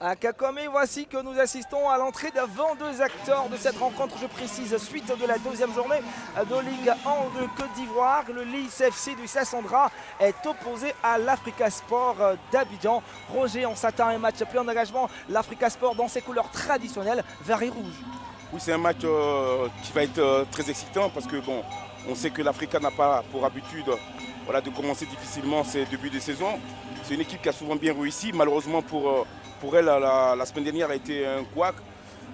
À Kakome, voici que nous assistons à l'entrée de 22 acteurs de cette rencontre, je précise, suite de la deuxième journée de Ligue 1 de Côte d'Ivoire. Le Lys FC du Sassandra est opposé à l'Africa Sport d'Abidjan. Roger, on s'attend à un match plein d'engagement. L'Africa Sport dans ses couleurs traditionnelles, vert et rouge. Oui, c'est un match qui va être très excitant parce que bon, on sait que l'Africa n'a pas pour habitude de commencer difficilement ses débuts de saison. C'est une équipe qui a souvent bien réussi. Malheureusement pour elle, la semaine dernière a été un couac.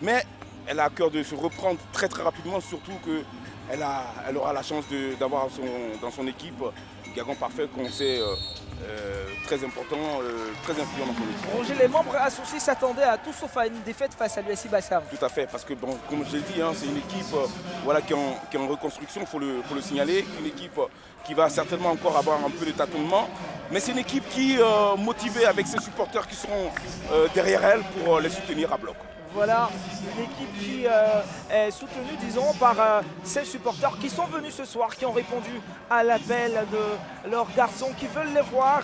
Mais elle a à cœur de se reprendre très rapidement, surtout qu'elle aura la chance d'avoir dans son équipe Gagan Parfait qu'on sait très important, très influent dans son équipe. Roger, les membres associés s'attendaient à tout sauf à une défaite face à l'USI Bassam. Tout à fait, parce que bon, comme je l'ai dit, c'est une équipe qui est en reconstruction, il faut le signaler, une équipe qui va certainement encore avoir un peu de tâtonnement, mais c'est une équipe qui est motivée avec ses supporters qui seront derrière elle pour les soutenir à bloc. Voilà, une équipe qui est soutenue, disons, par ses supporters qui sont venus ce soir, qui ont répondu à l'appel de leurs garçons, qui veulent les voir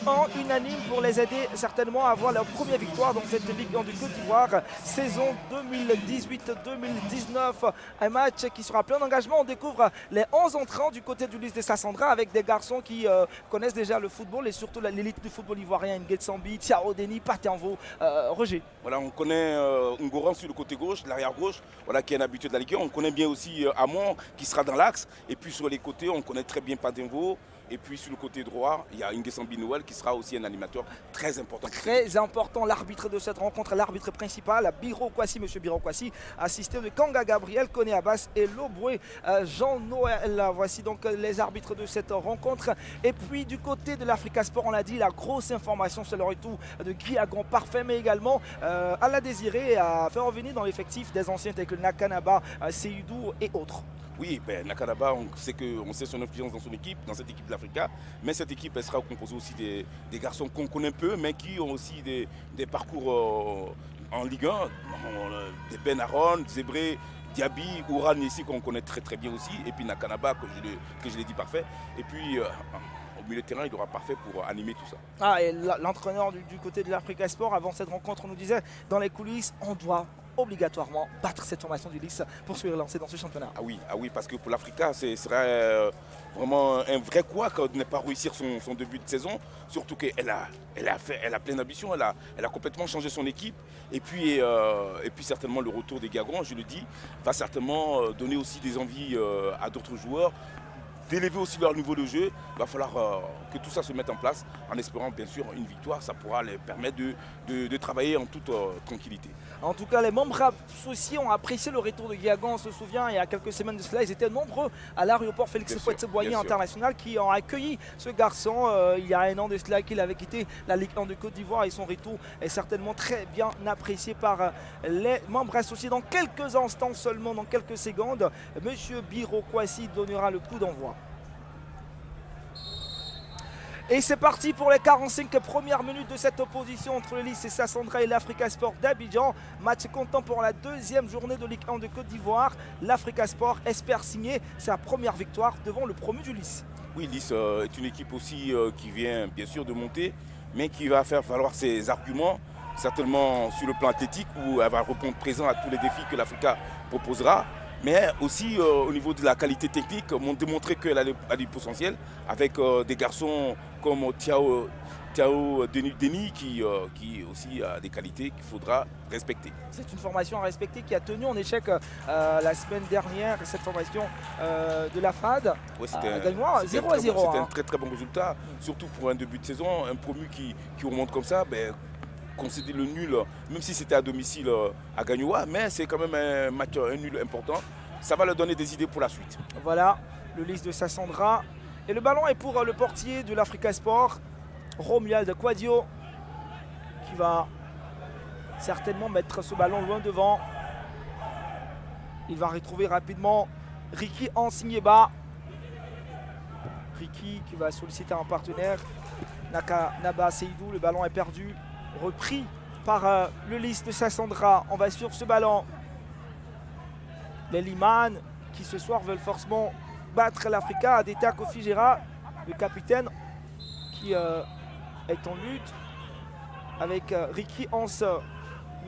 en unanime pour les aider certainement à avoir leur première victoire dans cette Ligue 1 du Côte d'Ivoire, saison 2018-2019. Un match qui sera plein d'engagement. On découvre les 11 entrants du côté du Lys de Sassandra avec des garçons qui connaissent déjà le football et surtout l'élite du football ivoirien, Nguetsambi, Thiao Denis, Patenvo, Roger. Voilà, on connaît Ngoran sur le côté gauche, l'arrière gauche, qui est un habitué de la Ligue 1. On connaît bien aussi Amon qui sera dans l'axe. Et puis sur les côtés, on connaît très bien Patenvo. Et puis sur le côté droit, il y a Nguetsambi Noël qui sera aussi un animateur très important. Très important, l'arbitre de cette rencontre, l'arbitre principal, Biro Kwasi, monsieur Biro Kwasi, assisté de Kanga Gabriel, Koné Abbas et Loboué Jean-Noël. Voici donc les arbitres de cette rencontre. Et puis du côté de l'Africa Sport, on l'a dit, la grosse information c'est le retour de Guiagon Parfait, mais également à la désirer à faire revenir dans l'effectif des anciens tels que Nakanaba, Seydou et autres. Oui, Nakanaba, on sait son influence dans son équipe, dans cette équipe de l'Africa, mais cette équipe elle sera composée aussi des garçons qu'on connaît peu, mais qui ont aussi des parcours en Ligue 1, des Ben Aaron, Zébré, Diaby, Ouran ici qu'on connaît très bien aussi, et puis Nakanaba que je l'ai dit parfait, et puis au milieu de terrain il aura parfait pour animer tout ça. Ah, et l'entraîneur du côté de l'Africa Sport, avant cette rencontre, on nous disait dans les coulisses, on doit obligatoirement battre cette formation du Lys pour se relancer dans ce championnat. Ah oui, parce que pour l'Africa, ce serait vraiment un vrai couac de ne pas réussir son début de saison. Surtout qu'elle a plein d'ambition, elle a complètement changé son équipe. Et puis certainement le retour des Gagons, je le dis, va certainement donner aussi des envies à d'autres joueurs d'élever aussi leur niveau de jeu. Il va falloir que tout ça se mette en place en espérant bien sûr une victoire. Ça pourra les permettre de travailler en toute tranquillité. En tout cas, les membres associés ont apprécié le retour de Guiagon. On se souvient, il y a quelques semaines de cela, ils étaient nombreux à l'aéroport Félix Houphouët-Boigny international qui ont accueilli ce garçon il y a un an de cela qu'il avait quitté la Ligue 1 de Côte d'Ivoire et son retour est certainement très bien apprécié par les membres associés. Dans quelques instants seulement, dans quelques secondes, monsieur Biro Kwasi donnera le coup d'envoi. Et c'est parti pour les 45 premières minutes de cette opposition entre le Lys et Sassandra et l'Africa Sport d'Abidjan. Match comptant pour la deuxième journée de Ligue 1 de Côte d'Ivoire. L'Africa Sport espère signer sa première victoire devant le promu du Lys. Oui, Lys est une équipe aussi qui vient bien sûr de monter, mais qui va faire valoir ses arguments, certainement sur le plan athlétique où elle va répondre présent à tous les défis que l'Africa proposera. Mais aussi au niveau de la qualité technique, démontrer qu'elle a du potentiel avec des garçons comme Thiao Denis qui aussi a des qualités qu'il faudra respecter. C'est une formation à respecter qui a tenu en échec la semaine dernière, cette formation de la FAD. Ouais, c'était 0-0. C'était un très bon résultat, surtout pour un début de saison, un promu qui remonte comme ça. Concéder le nul, même si c'était à domicile à Gagnoa, mais c'est quand même un match, un nul important. Ça va leur donner des idées pour la suite. Voilà, le Lys de Sassandra. Et le ballon est pour le portier de l'Africa Sport, Romuald Quadio, qui va certainement mettre ce ballon loin devant. Il va retrouver rapidement Ricky Ansigneba. Ricky qui va solliciter un partenaire. Nakanaba Seydou, le ballon est perdu. Repris par le Lys de Sassandra. On va suivre ce ballon. Les Liman qui ce soir veulent forcément battre l'Africa. Adeta Kofi Gera, le capitaine qui est en lutte. avec Ricky Hans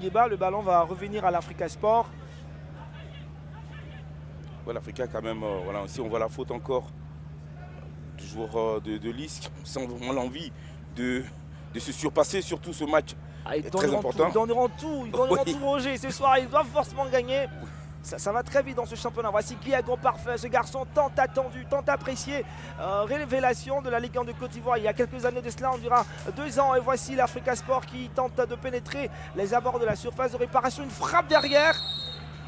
Nieba. Le ballon va revenir à l'Africa Sport. Ouais, l'Africa quand même, voilà, si on voit la faute encore du joueur de Lys, on sent vraiment l'envie de se surpasser, surtout ce match Ils est très important. Ils donneront tout, Oui. Roger. Ce soir, ils doivent forcément gagner. Ça va très vite dans ce championnat. Voici Guiagon Parfait, ce garçon tant attendu, tant apprécié. Révélation de la Ligue 1 de Côte d'Ivoire. Il y a quelques années de cela, on dira 2 ans. Et voici l'Africa Sport qui tente de pénétrer les abords de la surface de réparation. Une frappe derrière.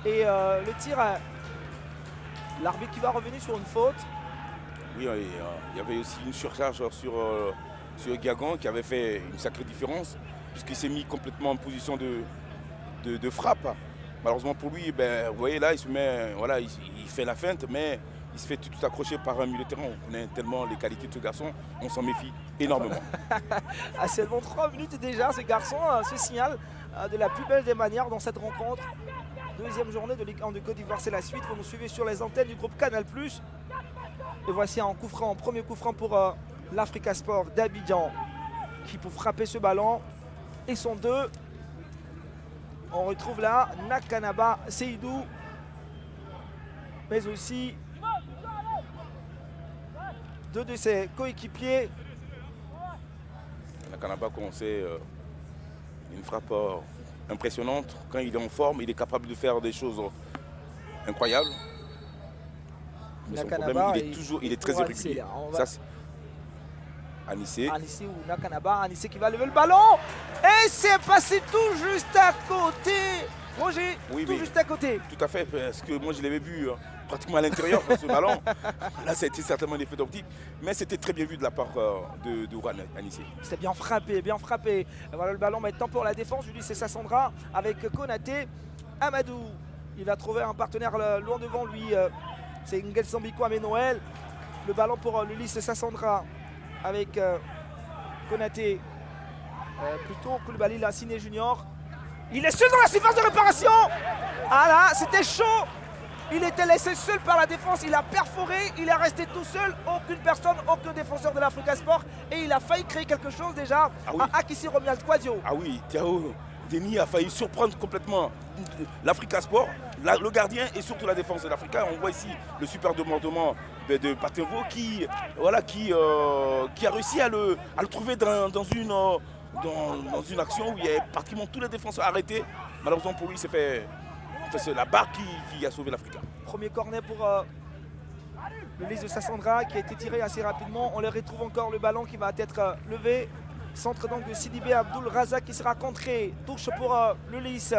Et le tir, l'arbitre qui va revenir sur une faute. Oui, il y avait aussi une surcharge sur Guiagon qui avait fait une sacrée différence puisqu'il s'est mis complètement en position de frappe. Malheureusement pour lui, ben, vous voyez là, il se met, voilà, il fait la feinte, mais il se fait tout accrocher par un milieu de terrain. On connaît tellement les qualités de ce garçon, on s'en méfie énormément. À seulement 3 minutes déjà, ce garçon se signale de la plus belle des manières dans cette rencontre. Deuxième journée de Ligue 1 de Côte d'Ivoire, c'est la suite. Vous nous suivez sur les antennes du groupe Canal+. Et voici un coup franc, premier coup franc pour l'Africa Sport d'Abidjan qui peut frapper ce ballon. Et son 2. On retrouve là Nakanaba Seydou, mais aussi 2 de ses coéquipiers. Nakanaba, qu'on sait, une frappe impressionnante. Quand il est en forme, il est capable de faire des choses incroyables. Mais son problème, il est très irrégulier. Anissé. Anissé ou Nakanaba, Anissé qui va lever le ballon. Et c'est passé tout juste à côté. Roger, oui, tout juste à côté. Tout à fait, parce que moi je l'avais vu pratiquement à l'intérieur de ce ballon. Là, ça a été certainement un effet d'optique, mais c'était très bien vu de la part de Juan Anissé. C'était bien frappé, bien frappé. Et voilà le ballon maintenant pour la défense. Julie, c'est Sassandra avec Konaté. Amadou, il va trouver un partenaire loin devant lui. C'est Nguel Sambiko Amé Noël. Le ballon pour le Lys Sassandra avec Konaté. Plutôt Koulibaly, Lassiné Junior. Il est seul dans la surface de réparation. Ah là, c'était chaud. Il était laissé seul par la défense. Il a perforé, il est resté tout seul. Aucune personne, aucun défenseur de l'Africa Sport. Et il a failli créer quelque chose déjà à Akissi Romuald Kouadio. Ah oui, Thiao Denis a failli surprendre complètement l'Africa Sport, le gardien et surtout la défense de l'Africa. On voit ici le super demandement de Patevo qui a réussi à le trouver dans une action où il y a pratiquement tous les défenseurs arrêtés. Malheureusement pour lui, c'est la barre qui a sauvé l'Africa. Premier corner pour le Lys de Sassandra qui a été tiré assez rapidement. On les retrouve encore, le ballon qui va être levé. Centre donc de Sidibé Abdul Razak qui sera contré. Touche pour le Lys.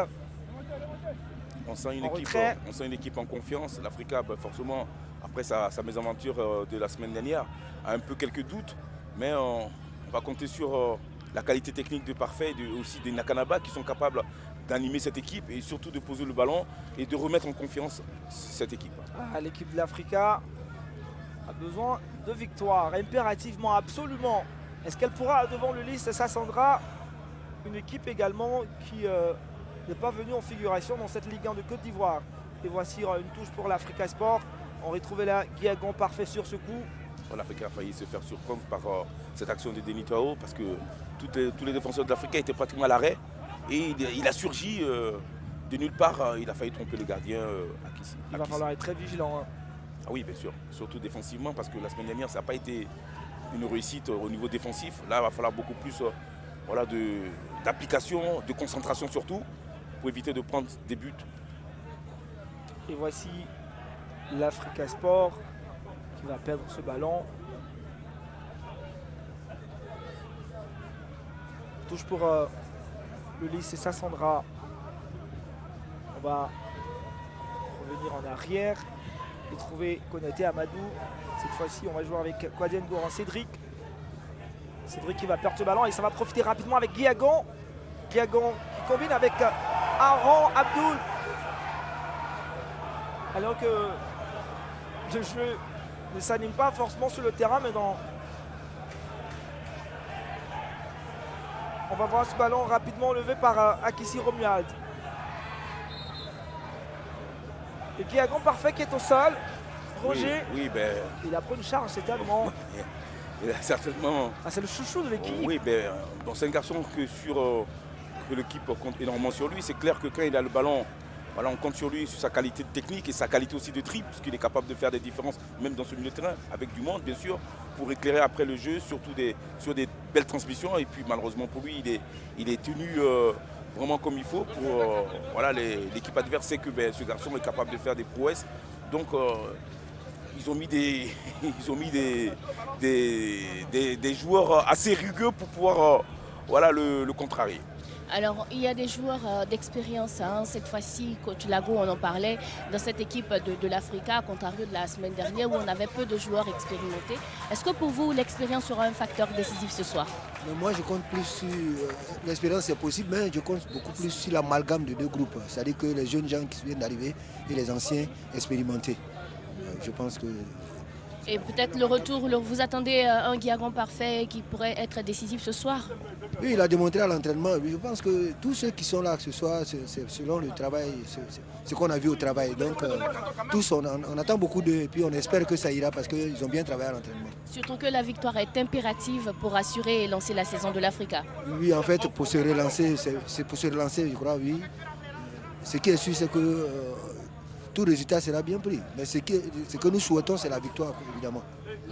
On sent une équipe en confiance. L'Africa, forcément, après sa mésaventure de la semaine dernière, a un peu quelques doutes. Mais on va compter sur la qualité technique de Parfait et aussi des Nakanaba qui sont capables d'animer cette équipe et surtout de poser le ballon et de remettre en confiance cette équipe. L'équipe de l'Africa a besoin de victoire, impérativement, absolument. Est-ce qu'elle pourra, devant le Lys Sassandra, une équipe également qui n'est pas venue en figuration dans cette Ligue 1 de Côte d'Ivoire? Et voici une touche pour l'Africa Sport. On retrouvait là Guiagon Parfait sur ce coup. L'Africa a failli se faire surprendre par cette action de Denis Tao parce que tous les défenseurs de l'Africa étaient pratiquement à l'arrêt. Et il a surgi de nulle part. Il a failli tromper le gardien Akissi. Il va falloir être très vigilant. Ah oui, bien sûr. Surtout défensivement parce que la semaine dernière, ça n'a pas été une réussite au niveau défensif. Là, il va falloir beaucoup plus d'application, de concentration surtout, pour éviter de prendre des buts. Et voici l'Africa Sport qui va perdre ce ballon. Touche pour le Lys et Sassandra. On va revenir en arrière et trouver Konaté Amadou. Cette fois-ci, on va jouer avec Kouadien Goran Cédric. Cédric qui va perdre ce ballon et ça va profiter rapidement avec Guiagon. Guiagon qui combine avec Aaron Abdoul. Alors que le jeu ne s'anime pas forcément sur le terrain, mais on va voir ce ballon rapidement levé par Akissi Romuald. Et Guiagon Parfait qui est au sol. Roger, oui, il a pris une charge, c'est tellement. Il a certainement. Ah, c'est le chouchou de l'équipe. Oui, ben, donc c'est un garçon que l'équipe compte énormément sur lui. C'est clair que quand il a le ballon, voilà, on compte sur lui, sur sa qualité technique et sa qualité aussi de dribble, parce qu'il est capable de faire des différences, même dans ce milieu de terrain, avec du monde, bien sûr, pour éclairer après le jeu, surtout sur des belles transmissions. Et puis malheureusement pour lui, il est tenu vraiment comme il faut. Voilà, l'équipe adverse sait que ce garçon est capable de faire des prouesses. Donc ils ont mis des joueurs assez rugueux pour pouvoir voilà, le contrarier. Alors, il y a des joueurs d'expérience. Cette fois-ci, coach Lago, on en parlait, dans cette équipe de l'Africa, à contrario de la semaine dernière où on avait peu de joueurs expérimentés. Est-ce que pour vous, l'expérience sera un facteur décisif ce soir? Mais moi, je compte plus sur l'expérience, c'est possible, mais je compte beaucoup plus sur l'amalgame de deux groupes. C'est-à-dire que les jeunes gens qui viennent d'arriver et les anciens expérimentés. Je pense que... Et peut-être le retour, vous attendez un Guiagon parfait qui pourrait être décisif ce soir? Oui, il a démontré à l'entraînement. Je pense que tous ceux qui sont là ce soir, c'est selon le travail, ce qu'on a vu au travail. Donc tous, on attend beaucoup d'eux et puis on espère que ça ira parce qu'ils ont bien travaillé à l'entraînement. Surtout que la victoire est impérative pour assurer et lancer la saison de l'Africa. Oui, en fait, pour se relancer, c'est pour se relancer, je crois, oui. Ce qui est sûr, c'est que tout résultat sera bien pris. Mais ce que nous souhaitons, c'est la victoire, évidemment.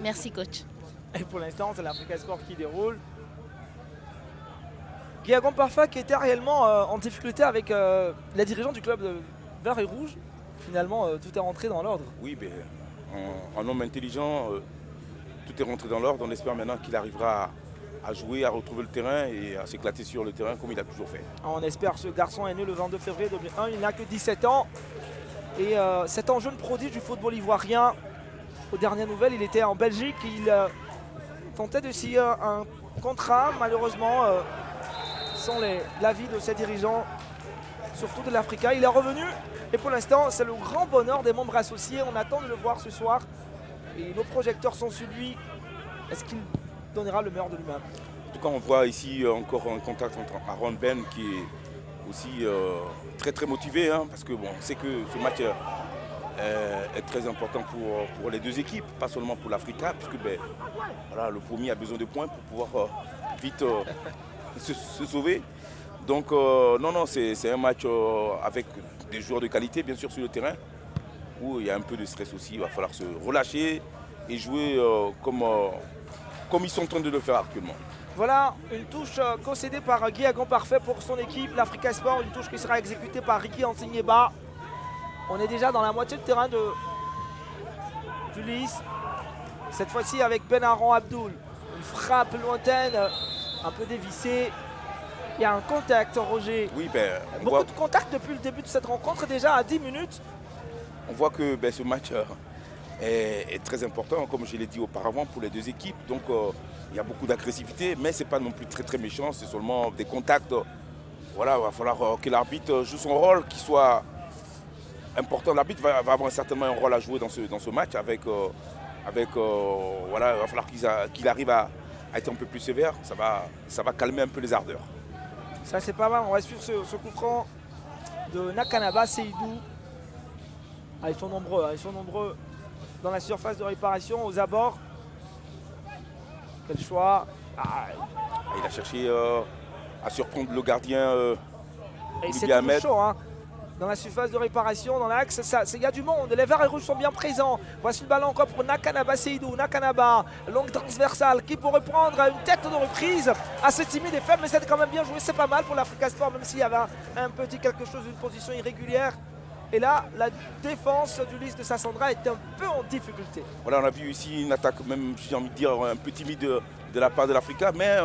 Merci, coach. Et pour l'instant, c'est l'Africa Sport qui déroule. Guiagon Parfa qui était réellement en difficulté avec les dirigeants du club de vert et rouge. Finalement, tout est rentré dans l'ordre. Oui, mais en homme intelligent, tout est rentré dans l'ordre. On espère maintenant qu'il arrivera à jouer, à retrouver le terrain et à s'éclater sur le terrain comme il a toujours fait. On espère. Ce garçon est né le 22 février 2001. Il n'a que 17 ans. Et c'est un jeune prodige du football ivoirien. Aux dernières nouvelles, il était en Belgique. Il tentait de signer un contrat. Malheureusement, sans l'avis de ses dirigeants, surtout de l'Africa. Il est revenu. Et pour l'instant, c'est le grand bonheur des membres associés. On attend de le voir ce soir. Et nos projecteurs sont sur lui. Est-ce qu'il donnera le meilleur de lui-même? En tout cas, on voit ici encore un contact entre Aaron Ben qui est aussi très très motivé, parce que bon, on sait que ce match est très important pour les deux équipes, pas seulement pour l'Africa, puisque voilà, le premier a besoin de points pour pouvoir vite se sauver. Donc non, c'est un match avec des joueurs de qualité, bien sûr, sur le terrain, où il y a un peu de stress aussi. Il va falloir se relâcher et jouer comme ils sont en train de le faire actuellement. Voilà une touche concédée par Guiagon Parfait pour son équipe, l'Africa Sport, une touche qui sera exécutée par Ricky Ansigneba. On est déjà dans la moitié de terrain du Lys. Cette fois-ci avec Benaran Abdoul. Une frappe lointaine, un peu dévissée. Il y a un contact, Roger. Oui, beaucoup de contacts depuis le début de cette rencontre, déjà à 10 minutes. On voit que ce match est très important, comme je l'ai dit auparavant, pour les deux équipes. Donc il y a beaucoup d'agressivité, mais ce n'est pas non plus très très méchant, c'est seulement des contacts. Voilà, il va falloir que l'arbitre joue son rôle, qu'il soit important. L'arbitre va avoir certainement un rôle à jouer dans ce match avec voilà, il va falloir qu'il arrive à être un peu plus sévère. Ça va calmer un peu les ardeurs. Ça c'est pas mal, on va suivre ce coup franc de Nakanaba, Seydou. Ils sont nombreux dans la surface de réparation, aux abords. Quel choix. Il a cherché à surprendre le gardien. Et c'est tout chaud, dans la surface de réparation, dans l'axe, il y a du monde. Les verts et rouges sont bien présents. Voici le ballon encore pour Nakanaba Seydou. Nakanaba, longue transversale qui pourrait prendre une tête de reprise. Assez timide et faible, mais c'est quand même bien joué. C'est pas mal pour l'Africa Sport, même s'il y avait un petit quelque chose, une position irrégulière. Et là, la défense du Lys de Sassandra est un peu en difficulté. Voilà, on a vu ici une attaque, même j'ai envie de dire, un peu timide de la part de l'Africa, mais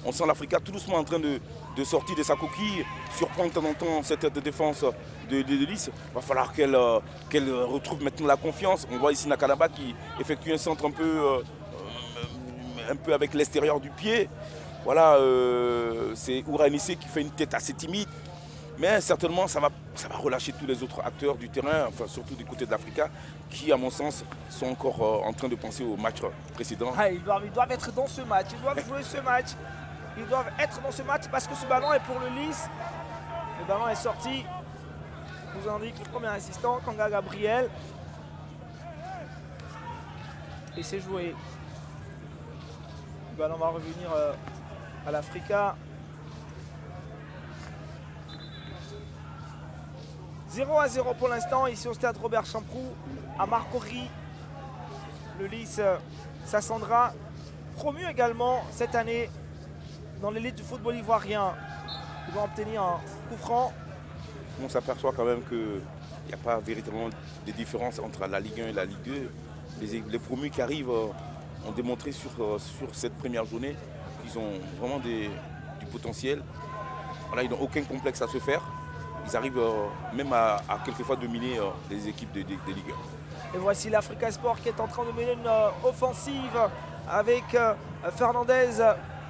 on sent l'Africa tout doucement en train de sortir de sa coquille, surprendre de temps en temps cette défense de Lys. Il va falloir qu'elle retrouve maintenant la confiance. On voit ici Nakanaba qui effectue un centre un peu avec l'extérieur du pied. Voilà, c'est Ouranissé qui fait une tête assez timide. Mais certainement, ça va relâcher tous les autres acteurs du terrain, enfin, surtout du côté de l'Africa, qui, à mon sens, sont encore en train de penser au match précédent. Ils doivent être dans ce match, ils doivent jouer ce match. Ils doivent être dans ce match parce que ce ballon est pour le Lys. Le ballon est sorti. Vous indique le premier assistant, Kanga Gabriel. Et c'est joué. Le ballon va revenir à l'Africa. 0-0 pour l'instant ici au stade Robert Champrou à Marcory. Le Lys Sassandra, promu également cette année dans l'élite du football ivoirien. Ils vont obtenir un coup franc. On s'aperçoit quand même qu'il n'y a pas véritablement de différence entre la Ligue 1 et la Ligue 2. Les promus qui arrivent ont démontré sur cette première journée qu'ils ont vraiment du potentiel. Voilà, ils n'ont aucun complexe à se faire. Ils arrivent même à quelquefois dominer les équipes des Ligue 1. Et voici l'Africa Sport qui est en train de mener une offensive avec Fernandez.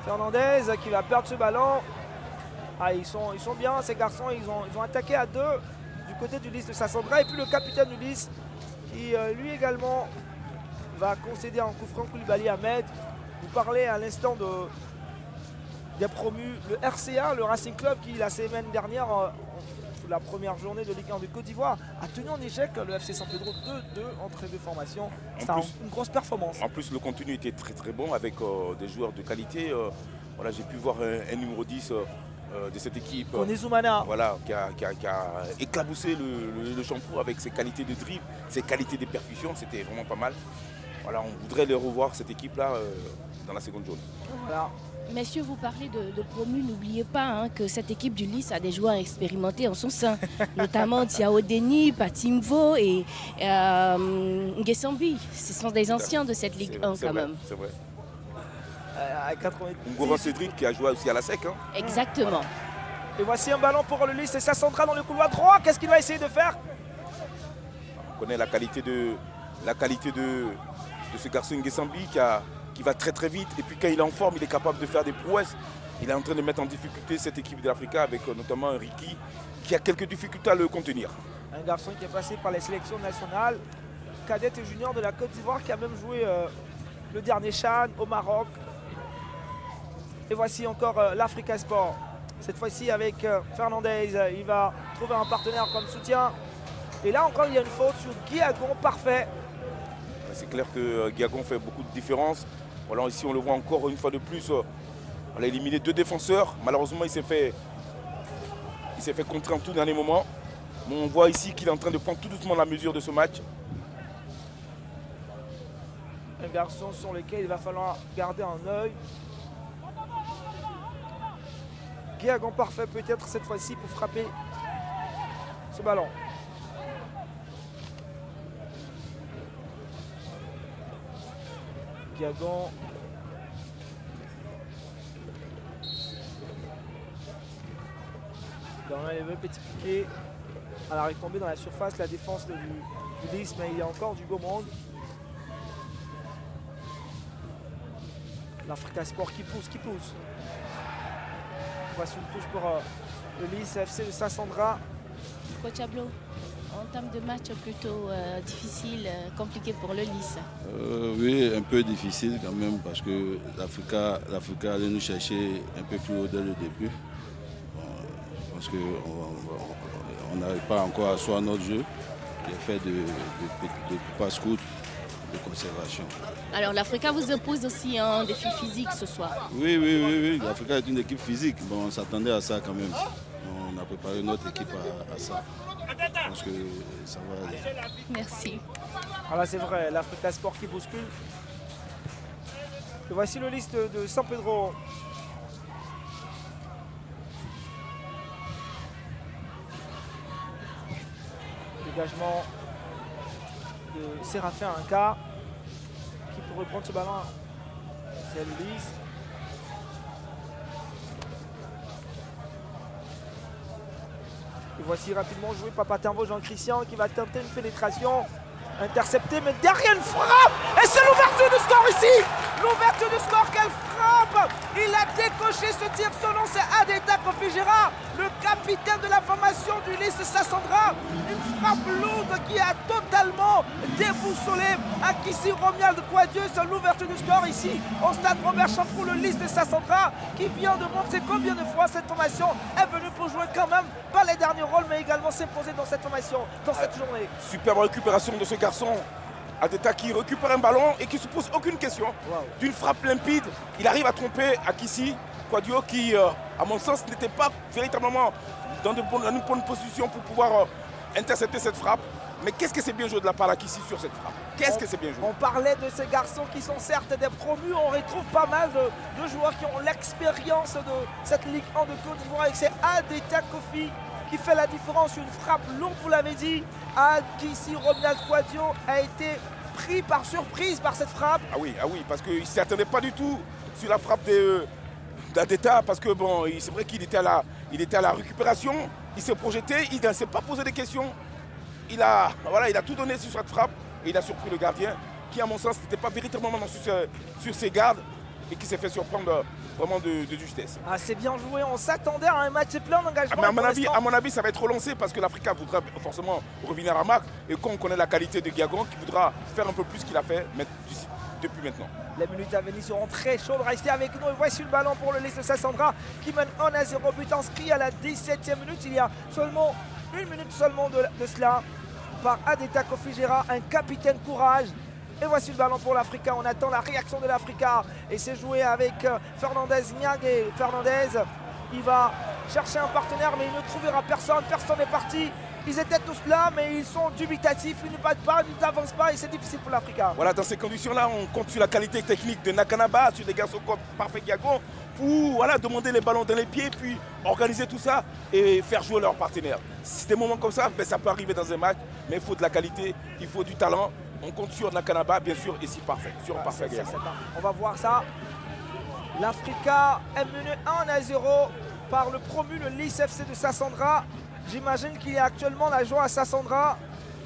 Fernandez qui va perdre ce ballon. Ah, ils sont bien ces garçons, ils ont attaqué à 2 du côté du Lys de Sassandra. Et puis le capitaine du Lys qui lui également va concéder un coup franc. Koulibaly Ahmed. Vous parlez à l'instant des promus, le RCA, le Racing Club qui la semaine dernière, la première journée de Ligue 1 de Côte d'Ivoire, a tenu en échec le FC San Pedro 2-2 entre les deux formations. C'est une grosse performance. En plus le contenu était très très bon avec des joueurs de qualité. Voilà, j'ai pu voir un numéro 10 de cette équipe. Koné-Zoumana. Voilà, qui a éclaboussé le Champrou avec ses qualités de dribble, ses qualités de percussion, c'était vraiment pas mal. Voilà, on voudrait les revoir cette équipe-là dans la seconde journée. Voilà. Messieurs, vous parlez de promus. N'oubliez pas que cette équipe du Lys a des joueurs expérimentés en son sein, notamment Tiao Deni, Patimvo et Ngesambi. Ce sont des anciens de cette Ligue 1 quand même. C'est vrai. À 90. Ngora Cédric qui a joué aussi à la SEC. Exactement. Voilà. Et voici un ballon pour le Lys et Sassandra dans le couloir droit. Qu'est-ce qu'il va essayer de faire? On connaît la qualité de ce garçon Ngesambi qui va très très vite. Et puis quand il est en forme, il est capable de faire des prouesses. Il est en train de mettre en difficulté cette équipe de l'Africa avec notamment un Ricky qui a quelques difficultés à le contenir. Un garçon qui est passé par les sélections nationales, cadette et junior de la Côte d'Ivoire, qui a même joué le dernier CHAN au Maroc. Et voici encore l'Africa Sport. Cette fois-ci avec Fernandez, il va trouver un partenaire comme soutien. Et là encore, il y a une faute sur Guiagon, parfait. C'est clair que Guiagon fait beaucoup de différence. Voilà, ici on le voit encore une fois de plus. On a éliminé 2 défenseurs. Malheureusement, il s'est fait contrer en tout dernier moment. Mais on voit ici qu'il est en train de prendre tout doucement la mesure de ce match. Un garçon sur lequel il va falloir garder un œil. Guiagon parfait peut-être cette fois-ci pour frapper ce ballon. Guiagon. Dans un petit piqué. Elle a retombé dans la surface, la défense du Lys, mais il y a encore du beau monde. L'Africa Sport qui pousse. Voici une touche pour le Lys FC de Sassandra. Coach Ablo, en termes de match plutôt difficile, compliqué pour le Lys. Oui, un peu difficile quand même parce que l'Africa allait nous chercher un peu plus haut dès le début. Je pense qu'on n'arrive pas encore à asseoir notre jeu. Il y a fait de passe-courte, de conservation. Alors l'Africa vous impose aussi un défi physique ce soir. Oui. L'Africa est une équipe physique. Bon, on s'attendait à ça quand même. On a préparé notre équipe à ça. Je pense que ça va aller. Merci. Voilà, c'est vrai, l'Africa Sport qui bouscule. Et voici le Lys de San Pedro. Dégagement de Séraphin Inca qui peut reprendre ce ballon. C'est le Lys. Et voici rapidement joué Papatimvo Jean-Christian qui va tenter une pénétration. Intercepté, mais derrière une frappe. Et c'est l'ouverture du score ici. L'ouverture du score, quelle frappe. Il a décoché ce tir. Son nom c'est Adeta Kofijera, le capitaine de la formation du Lys Sassandra. Une frappe lourde qui a totalement déboussolé Akissi Romuald Kouadieu. C'est l'ouverture du score ici au stade Robert Champrou, le Lys de Sassandra qui vient de montrer combien de fois cette formation est venue pour jouer quand même pas les derniers rôles mais également s'imposer dans cette formation, dans cette journée. Superbe récupération de ce garçon Adeta qui récupère un ballon et qui ne se pose aucune question. Wow. D'une frappe limpide, il arrive à tromper Akissi Kouadio qui, à mon sens, n'était pas véritablement dans une bonne position pour pouvoir intercepter cette frappe. Mais qu'est-ce que c'est bien joué de la part d'Akissi sur cette frappe? Qu'est-ce que c'est bien joué? On parlait de ces garçons qui sont certes des promus, on retrouve pas mal de joueurs qui ont l'expérience de cette Ligue 1 de Côte d'Ivoire avec ces Adeta Kofi qui fait la différence. Une frappe longue, vous l'avez dit. Akissi Ronald Kouadio a été pris par surprise par cette frappe. Ah oui, parce qu'il ne s'y attendait pas du tout sur la frappe d'Adeta, parce que bon, c'est vrai qu'il était à la récupération, il s'est projeté, il ne s'est pas posé des questions. Il a tout donné sur cette frappe et il a surpris le gardien qui, à mon sens, n'était pas véritablement sur ses gardes et qui s'est fait surprendre vraiment de justesse. Ah, c'est bien joué, on s'attendait à un match plein d'engagement. Mais à mon avis, ça va être relancé parce que l'Africa voudra forcément revenir à marque et quand on connaît la qualité de Guiagon, qui voudra faire un peu plus qu'il a fait depuis maintenant. Les minutes à venir seront très chaudes. Restez avec nous et voici le ballon pour le Lys de Sassandra qui mène 1-0, but inscrit à la 17e minute. Il y a seulement une minute de cela par Adeta Kofi Gera, un capitaine courage. Et voici le ballon pour l'Africa. On attend la réaction de l'Africa. Et c'est joué avec Fernandez Niague. Fernandez, il va chercher un partenaire mais il ne trouvera personne. Personne n'est parti. Ils étaient tous là mais ils sont dubitatifs. Ils ne battent pas, ils n'avancent pas et c'est difficile pour l'Africa. Voilà, dans ces conditions-là, on compte sur la qualité technique de Nakanaba, sur des garçons comme Parfait Guiagon, pour demander les ballons dans les pieds, puis organiser tout ça et faire jouer leurs partenaires. C'est des moments comme ça, ça peut arriver dans un match, mais il faut de la qualité, il faut du talent. On compte sur Nakanaba, bien sûr, et si Parfait, sur Parfait Guiagon. On va voir ça. L'Africa est menée 1-0 par le promu, le Lys FC de Sassandra. J'imagine qu'il y a actuellement la joie à Sassandra.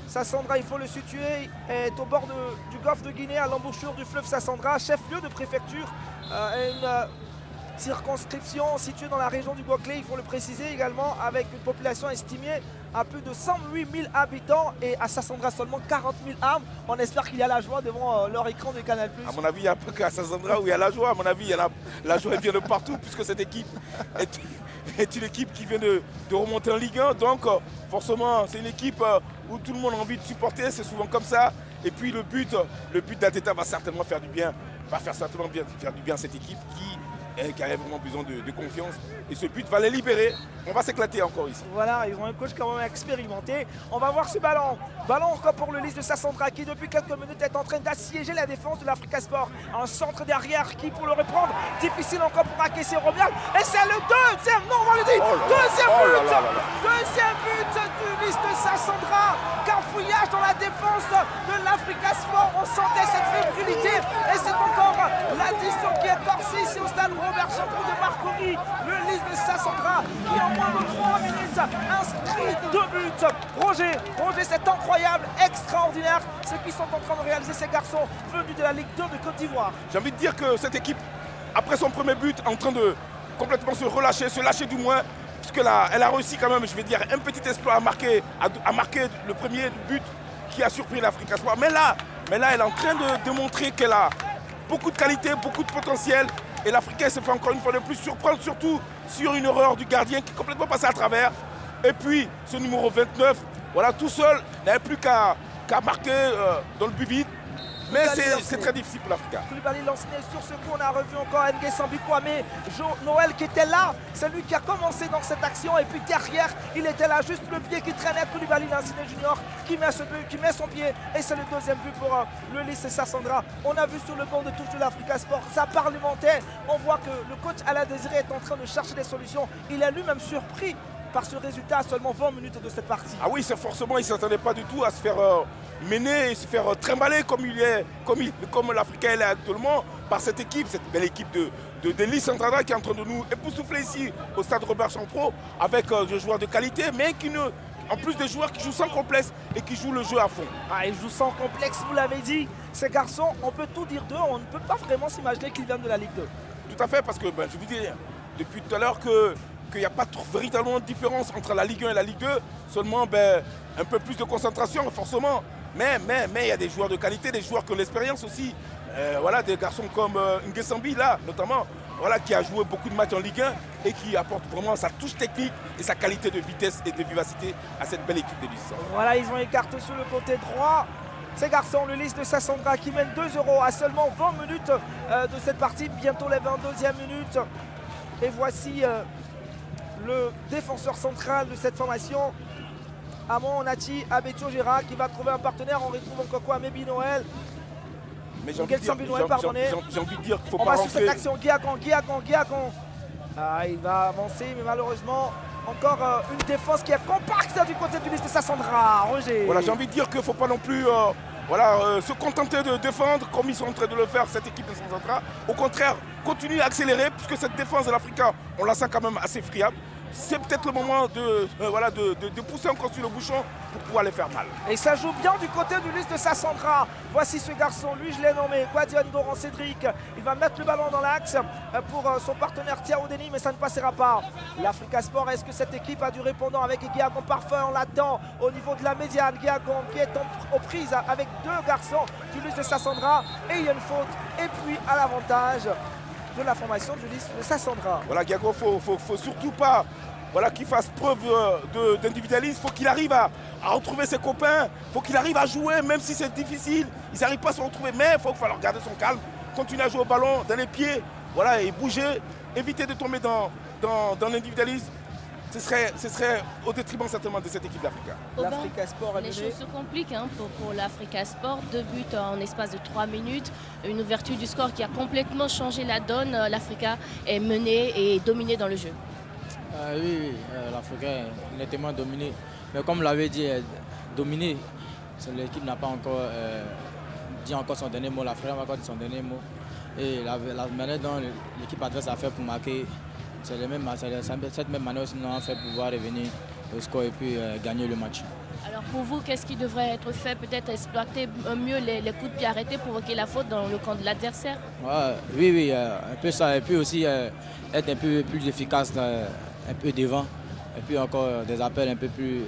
Sassandra, il faut le situer, est au bord du golfe de Guinée, à l'embouchure du fleuve Sassandra, chef-lieu de préfecture, une circonscription située dans la région du Bouclé, il faut le préciser également, avec une population estimée à plus de 108 000 habitants et à Sassandra seulement 40 000 âmes. On espère qu'il y a la joie devant leur écran de Canal+. À mon avis, il n'y a pas qu'à Sassandra où il y a la joie. À mon avis, la joie vient de partout puisque cette équipe est une équipe qui vient de remonter en Ligue 1. Donc forcément, c'est une équipe où tout le monde a envie de supporter. C'est souvent comme ça. Et puis le but d'Adeta va certainement faire du bien. Faire du bien à cette équipe qui a vraiment besoin de confiance. Et ce but va les libérer. On va s'éclater encore ici. Voilà, ils ont un coach quand même expérimenté. On va voir ce ballon. Ballon encore pour le Lys de Sassandra qui depuis quelques minutes est en train d'assiéger la défense de l'Africa Sport. Un centre derrière qui pour le reprendre. Difficile encore pour Akissi Romial. Et c'est le deuxième, non on va le dire, deuxième but du Lys de Sassandra. Cafouillage dans la défense de l'Africa Sport. On sentait cette fébrilité. Et c'est encore l'addition qui est passée ici au stade Robert Champrou de Marcory. Le Lys de Sassandra qui en moins de 3 minutes inscrit 2 buts. Roger, c'est incroyable, extraordinaire ce qu'ils sont en train de réaliser ces garçons venus de la Ligue 2 de Côte d'Ivoire. J'ai envie de dire que cette équipe, après son premier but, est en train de complètement se lâcher du moins, puisque là, elle a réussi quand même, je vais dire, un petit exploit à marquer le premier but qui a surpris l'Africa Sport. Mais là, elle est en train de démontrer qu'elle a beaucoup de qualité, beaucoup de potentiel. Et l'Africain se fait encore une fois de plus surprendre, surtout sur une erreur du gardien qui est complètement passé à travers. Et puis, ce numéro 29, tout seul, n'avait plus qu'à marquer dans le but vide. Mais c'est très difficile pour l'Africa. Koulibaly lance-nez sur ce coup, on a revu encore Nguessan Kwame, Noël qui était là, c'est lui qui a commencé dans cette action et puis derrière il était là, juste le pied qui traînait. Koulibaly Lanciné Junior qui met ce but, qui met son pied et c'est le deuxième but pour le Lys de Sassandra. On a vu sur le banc de touche de l'Africa Sport, ça parlementait, on voit que le coach Alain Désiré est en train de chercher des solutions, il est lui-même surpris par ce résultat à seulement 20 minutes de cette partie. Ah oui, c'est forcément, il ne s'attendait pas du tout à se faire mener et se faire trimballer comme l'Africain est actuellement par cette belle équipe de Lys Sassandra qui est en train de nous époustoufler ici au stade Robert Champrou avec des joueurs de qualité, mais en plus des joueurs qui jouent sans complexe et qui jouent le jeu à fond. Ah, ils jouent sans complexe, vous l'avez dit. Ces garçons, on peut tout dire d'eux, on ne peut pas vraiment s'imaginer qu'ils viennent de la Ligue 2. Tout à fait, parce que je vous dis depuis tout à l'heure qu'il n'y a pas véritablement de différence entre la Ligue 1 et la Ligue 2, seulement un peu plus de concentration forcément, mais il y a des joueurs de qualité, des joueurs qui ont l'expérience aussi, des garçons comme Nguessan là notamment, qui a joué beaucoup de matchs en Ligue 1 et qui apporte vraiment sa touche technique et sa qualité de vitesse et de vivacité à cette belle équipe de Lys. Voilà, ils ont écarté sur le côté droit. Ces garçons, le lys de Sassandra qui mène 2-0 à seulement 20 minutes de cette partie, bientôt les 22e minutes. Et voici le défenseur central de cette formation, Amon Onati Abetio Gérard, qui va trouver un partenaire. On retrouve encore quoi, Mébi Noël. Mais j'ai envie de dire qu'il ne faut On pas va sur cette rentrer. action, Guiacan. Ah, il va avancer, mais malheureusement, encore une défense qui est compacte du côté du lys de Sassandra. Roger. Voilà, j'ai envie de dire qu'il ne faut pas non plus se contenter de défendre comme ils sont en train de le faire, cette équipe de Sassandra. Au contraire, continue à accélérer, puisque cette défense de l'Africa, on la sent quand même assez friable. C'est peut-être le moment de pousser encore sur le bouchon pour pouvoir les faire mal. Et ça joue bien du côté du lys de Sassandra. Voici ce garçon, lui je l'ai nommé, Guadion Goran Cédric. Il va mettre le ballon dans l'axe pour son partenaire Thiao Denis, mais ça ne passera pas. L'Africa Sport, est-ce que cette équipe a du répondant avec Guiagon Parfait? On l'attend au niveau de la médiane. Guiagon qui est aux prises avec deux garçons du lys de Sassandra. Et il y a une faute. Et puis à l'avantage de la formation du lys de Sassandra. Voilà, Guiagon, faut surtout pas qu'il fasse preuve d'individualisme. Il faut qu'il arrive à retrouver ses copains. Il faut qu'il arrive à jouer, même si c'est difficile. Ils n'arrivent pas à se retrouver, mais il faut falloir garder son calme, continuer à jouer au ballon, dans les pieds, voilà, et bouger, éviter de tomber dans l'individualisme. Ce serait au détriment certainement de cette équipe d'Africa. L'Africa Sport est Les menée. choses se compliquent pour l'Africa Sport. 2 buts en espace de 3 minutes. Une ouverture du score qui a complètement changé la donne. L'Africa est menée et dominée dans le jeu. Oui, l'Africa est nettement dominé. Mais comme l'avait dit, dominé, l'équipe n'a pas encore dit encore son dernier mot. L'Afrique n'a pas encore dit son dernier mot. Et la manière dont l'équipe adverse a fait pour marquer, c'est cette même manière qu'ils ont fait pour pouvoir revenir au score et puis gagner le match. Alors pour vous, qu'est-ce qui devrait être fait? Peut-être exploiter mieux les coups de pied arrêtés, provoquer la faute dans le camp de l'adversaire? Oui, un peu ça. Et puis aussi être un peu plus efficace, un peu devant. Et puis encore des appels un peu plus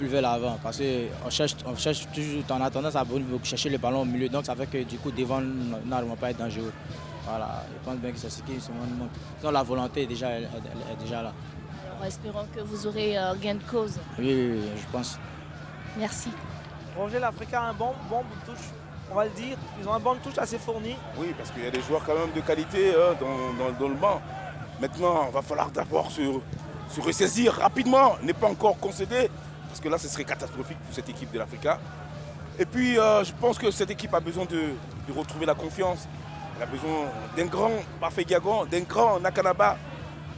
vers l'avant. Parce qu'on cherche toujours, on a tendance à chercher le ballon au milieu. Donc ça fait que du coup devant, nous n'arrivons pas à être dangereux. Voilà, je pense bien que c'est ce qui nous manque. Sinon la volonté est déjà là. Alors espérons que vous aurez gain de cause. Oui, je pense. Merci. Roger, l'Africa a un bon bout de touche, on va le dire. Ils ont un banc de touche assez fourni. Oui, parce qu'il y a des joueurs quand même de qualité dans le banc. Maintenant, il va falloir d'abord se ressaisir rapidement, ne pas encore concéder, parce que là, ce serait catastrophique pour cette équipe de l'Africa. Et puis, je pense que cette équipe a besoin de retrouver la confiance. Elle a besoin d'un grand Parfait Guiagon, d'un grand Nakanaba.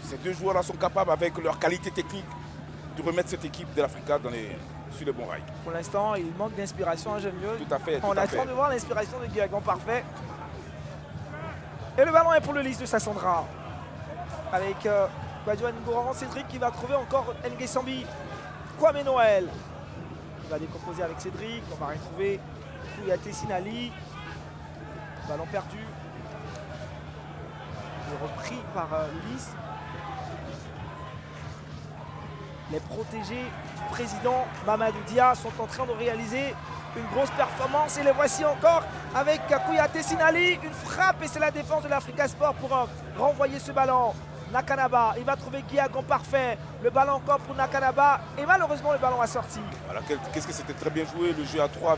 Ces deux joueurs-là sont capables, avec leur qualité technique, de remettre cette équipe de l'Africa sur les bons rails. Pour l'instant, il manque d'inspiration à Genvieux. Tout à fait. On attend de voir l'inspiration de Guiagon Parfait. Et le ballon est pour le lys de Sassandra. Avec Guadion Goran Cédric qui va trouver encore Nguessambi. Kwame Noël. Il va décomposer avec Cédric. On va retrouver Kouyaté Sinali. Ballon perdu. Il est repris par le lys. Les protégés du président Mamadou Dia sont en train de réaliser une grosse performance et les voici encore avec Kouyaté Sinali. Une frappe et c'est la défense de l'Africa Sport pour renvoyer ce ballon. Nakanaba, il va trouver Guiagon Parfait. Le ballon encore pour Nakanaba et malheureusement le ballon a sorti. Voilà, qu'est-ce que c'était très bien joué le jeu à 3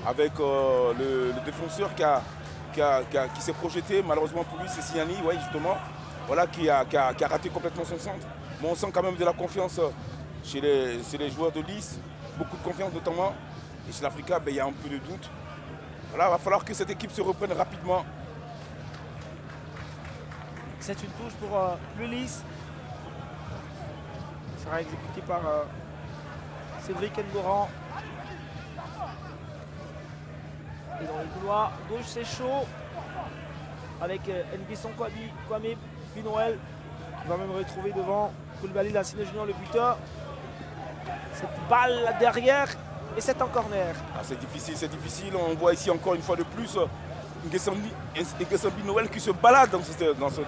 avec le défenseur qui s'est projeté. Malheureusement pour lui, c'est Signani, ouais, justement, voilà, qui a raté complètement son centre. Mais on sent quand même de la confiance chez les joueurs de lys, beaucoup de confiance notamment. Et chez l'Africa, il y a un peu de doute. Voilà, il va falloir que cette équipe se reprenne rapidement. C'est une touche pour le lys. Il sera exécuté par Cédric Ngoran. Et dans le couloir gauche, c'est chaud. Avec Nguesson Kwame Binoël qui va même retrouver devant Koulibaly Lassine Junior, le buteur. Cette balle derrière et c'est un corner. Ah, c'est difficile. On voit ici encore une fois de plus Nguesson Noël qui se balade dans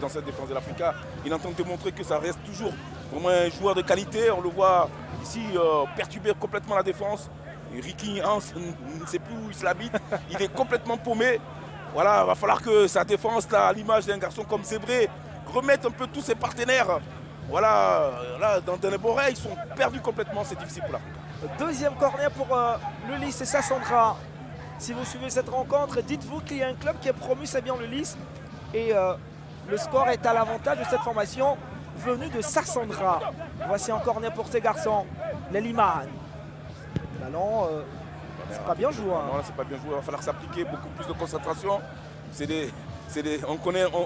cette défense de l'Africa. Il entend démontrer que ça reste toujours vraiment un joueur de qualité. On le voit ici perturber complètement la défense. Ricky Hans ne sait plus où il l'habite. Il est complètement paumé. Voilà, il va falloir que sa défense, là, à l'image d'un garçon comme Zébré, remette un peu tous ses partenaires. Voilà, là, dans les bords, ils sont perdus complètement. C'est difficile pour l'Afrique. Deuxième corner pour le Lys et Sassandra. Si vous suivez cette rencontre, dites-vous qu'il y a un club qui est promu, c'est bien le Lys. Et le score est à l'avantage de cette formation venue de Sassandra. Voici un corner pour ces garçons, les Liman. Ballon, c'est pas bien joué. Hein. Non, là, c'est pas bien joué. Il va falloir s'appliquer beaucoup plus de concentration.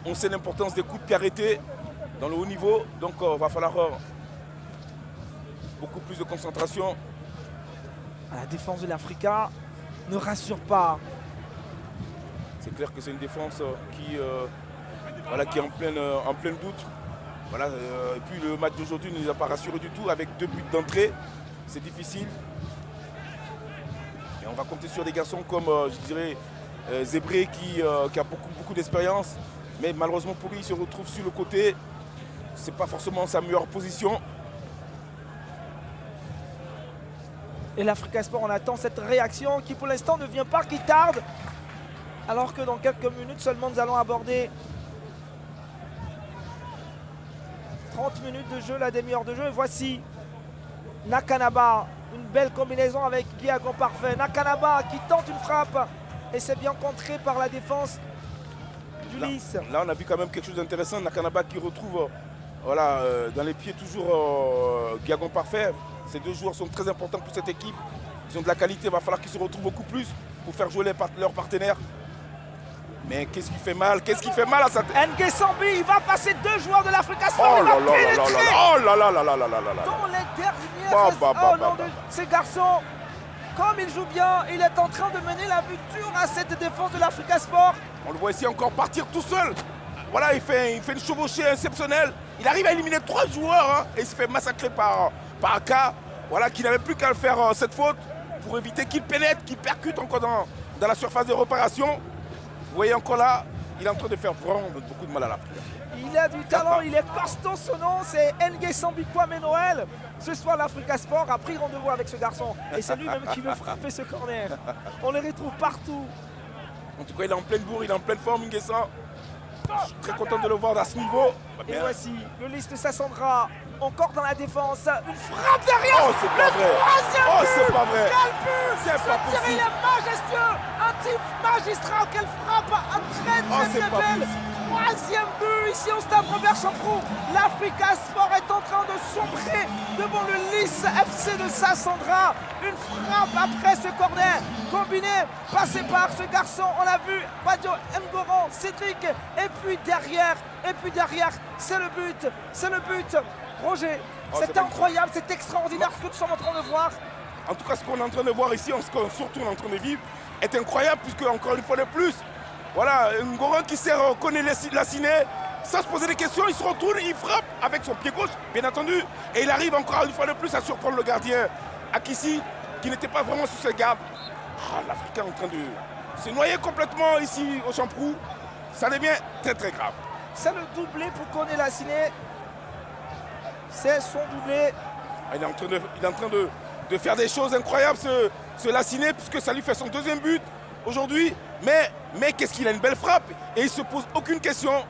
On sait l'importance des coups de pied arrêtés dans le haut niveau. Donc, il va falloir beaucoup plus de concentration. La défense de l'Africa ne rassure pas. C'est clair que c'est une défense qui est en plein doute. Voilà, et puis le match d'aujourd'hui ne nous a pas rassuré du tout avec 2 buts d'entrée. C'est difficile. Et on va compter sur des garçons comme, je dirais, Zébré qui a beaucoup d'expérience. Mais malheureusement pour lui, il se retrouve sur le côté. Ce n'est pas forcément sa meilleure position. Et l'Africa Sport, on attend cette réaction qui pour l'instant ne vient pas, qui tarde. Alors que dans quelques minutes seulement, nous allons aborder 30 minutes de jeu, la demi-heure de jeu. Et voici Nakanaba, une belle combinaison avec Guiagon Parfait. Nakanaba qui tente une frappe et c'est bien contré par la défense du Lys. Là, on a vu quand même quelque chose d'intéressant. Nakanaba qui retrouve dans les pieds toujours Guiagon Parfait. Ces 2 joueurs sont très importants pour cette équipe. Ils ont de la qualité, il va falloir qu'ils se retrouvent beaucoup plus pour faire jouer leurs partenaires. Mais qu'est-ce qui fait mal? Qu'est-ce qui fait mal à sa tête? N'Guessambi, il va passer 2 joueurs de l'Africa Sport. Oh il va pénétrer là là. dans les dernières de ces garçons. Comme il joue bien, il est en train de mener la buture à cette défense de l'Africa Sport. On le voit ici encore partir tout seul. Voilà, il fait une chevauchée exceptionnelle. Il arrive à éliminer 3 joueurs et il se fait massacrer par Aka. Voilà, qui n'avait plus qu'à faire cette faute pour éviter qu'il pénètre, qu'il percute encore dans la surface de réparation. Vous voyez encore là, il est en train de faire vraiment beaucoup de mal à l'Afrique. Il a du talent, il est costaud, son nom, c'est N'Guessambi Kwame Noël. Ce soir, l'Africa Sport a pris rendez-vous avec ce garçon. Et c'est lui-même qui veut frapper ce corner. On les retrouve partout. En tout cas, il est en pleine bourre, il est en pleine forme, N'Guessan. Je suis très content de le voir à ce niveau. Et voici le Lys de Sassandra, encore dans la défense. Une frappe derrière. Oh, c'est pas vrai. Oh, c'est pas vrai. Quel but. C'est pas possible. Il est majestueux. Un tir magistral. Quelle frappe. Très belle. 3e but ici au stade Robert Champrou. L'Africa Sport est en train de sombrer devant le Lys FC de Sassandra. Une frappe après ce corner combiné, passé par ce garçon. On a vu Badio Ngoran, Cédric. Et puis derrière, c'est le but. Roger, c'est incroyable, c'est extraordinaire ce que nous sommes en train de voir. En tout cas, ce qu'on est en train de voir ici, surtout on est en train de vivre, est incroyable puisque encore une fois de plus, voilà, Ngoran qui connaît la ciné, sans se poser des questions, il se retourne, il frappe avec son pied gauche, bien entendu, et il arrive encore une fois de plus à surprendre le gardien Akissi, qui n'était pas vraiment sous ses gardes. L'Africain est en train de se noyer complètement ici au Champrou. Ça devient très très grave. C'est le doublé pour Koné Lassiné. C'est son doublé. Il est en train de faire des choses incroyables, ce Lassiné, puisque ça lui fait son 2e but aujourd'hui. Mais qu'est-ce qu'il a une belle frappe. Et il ne se pose aucune question.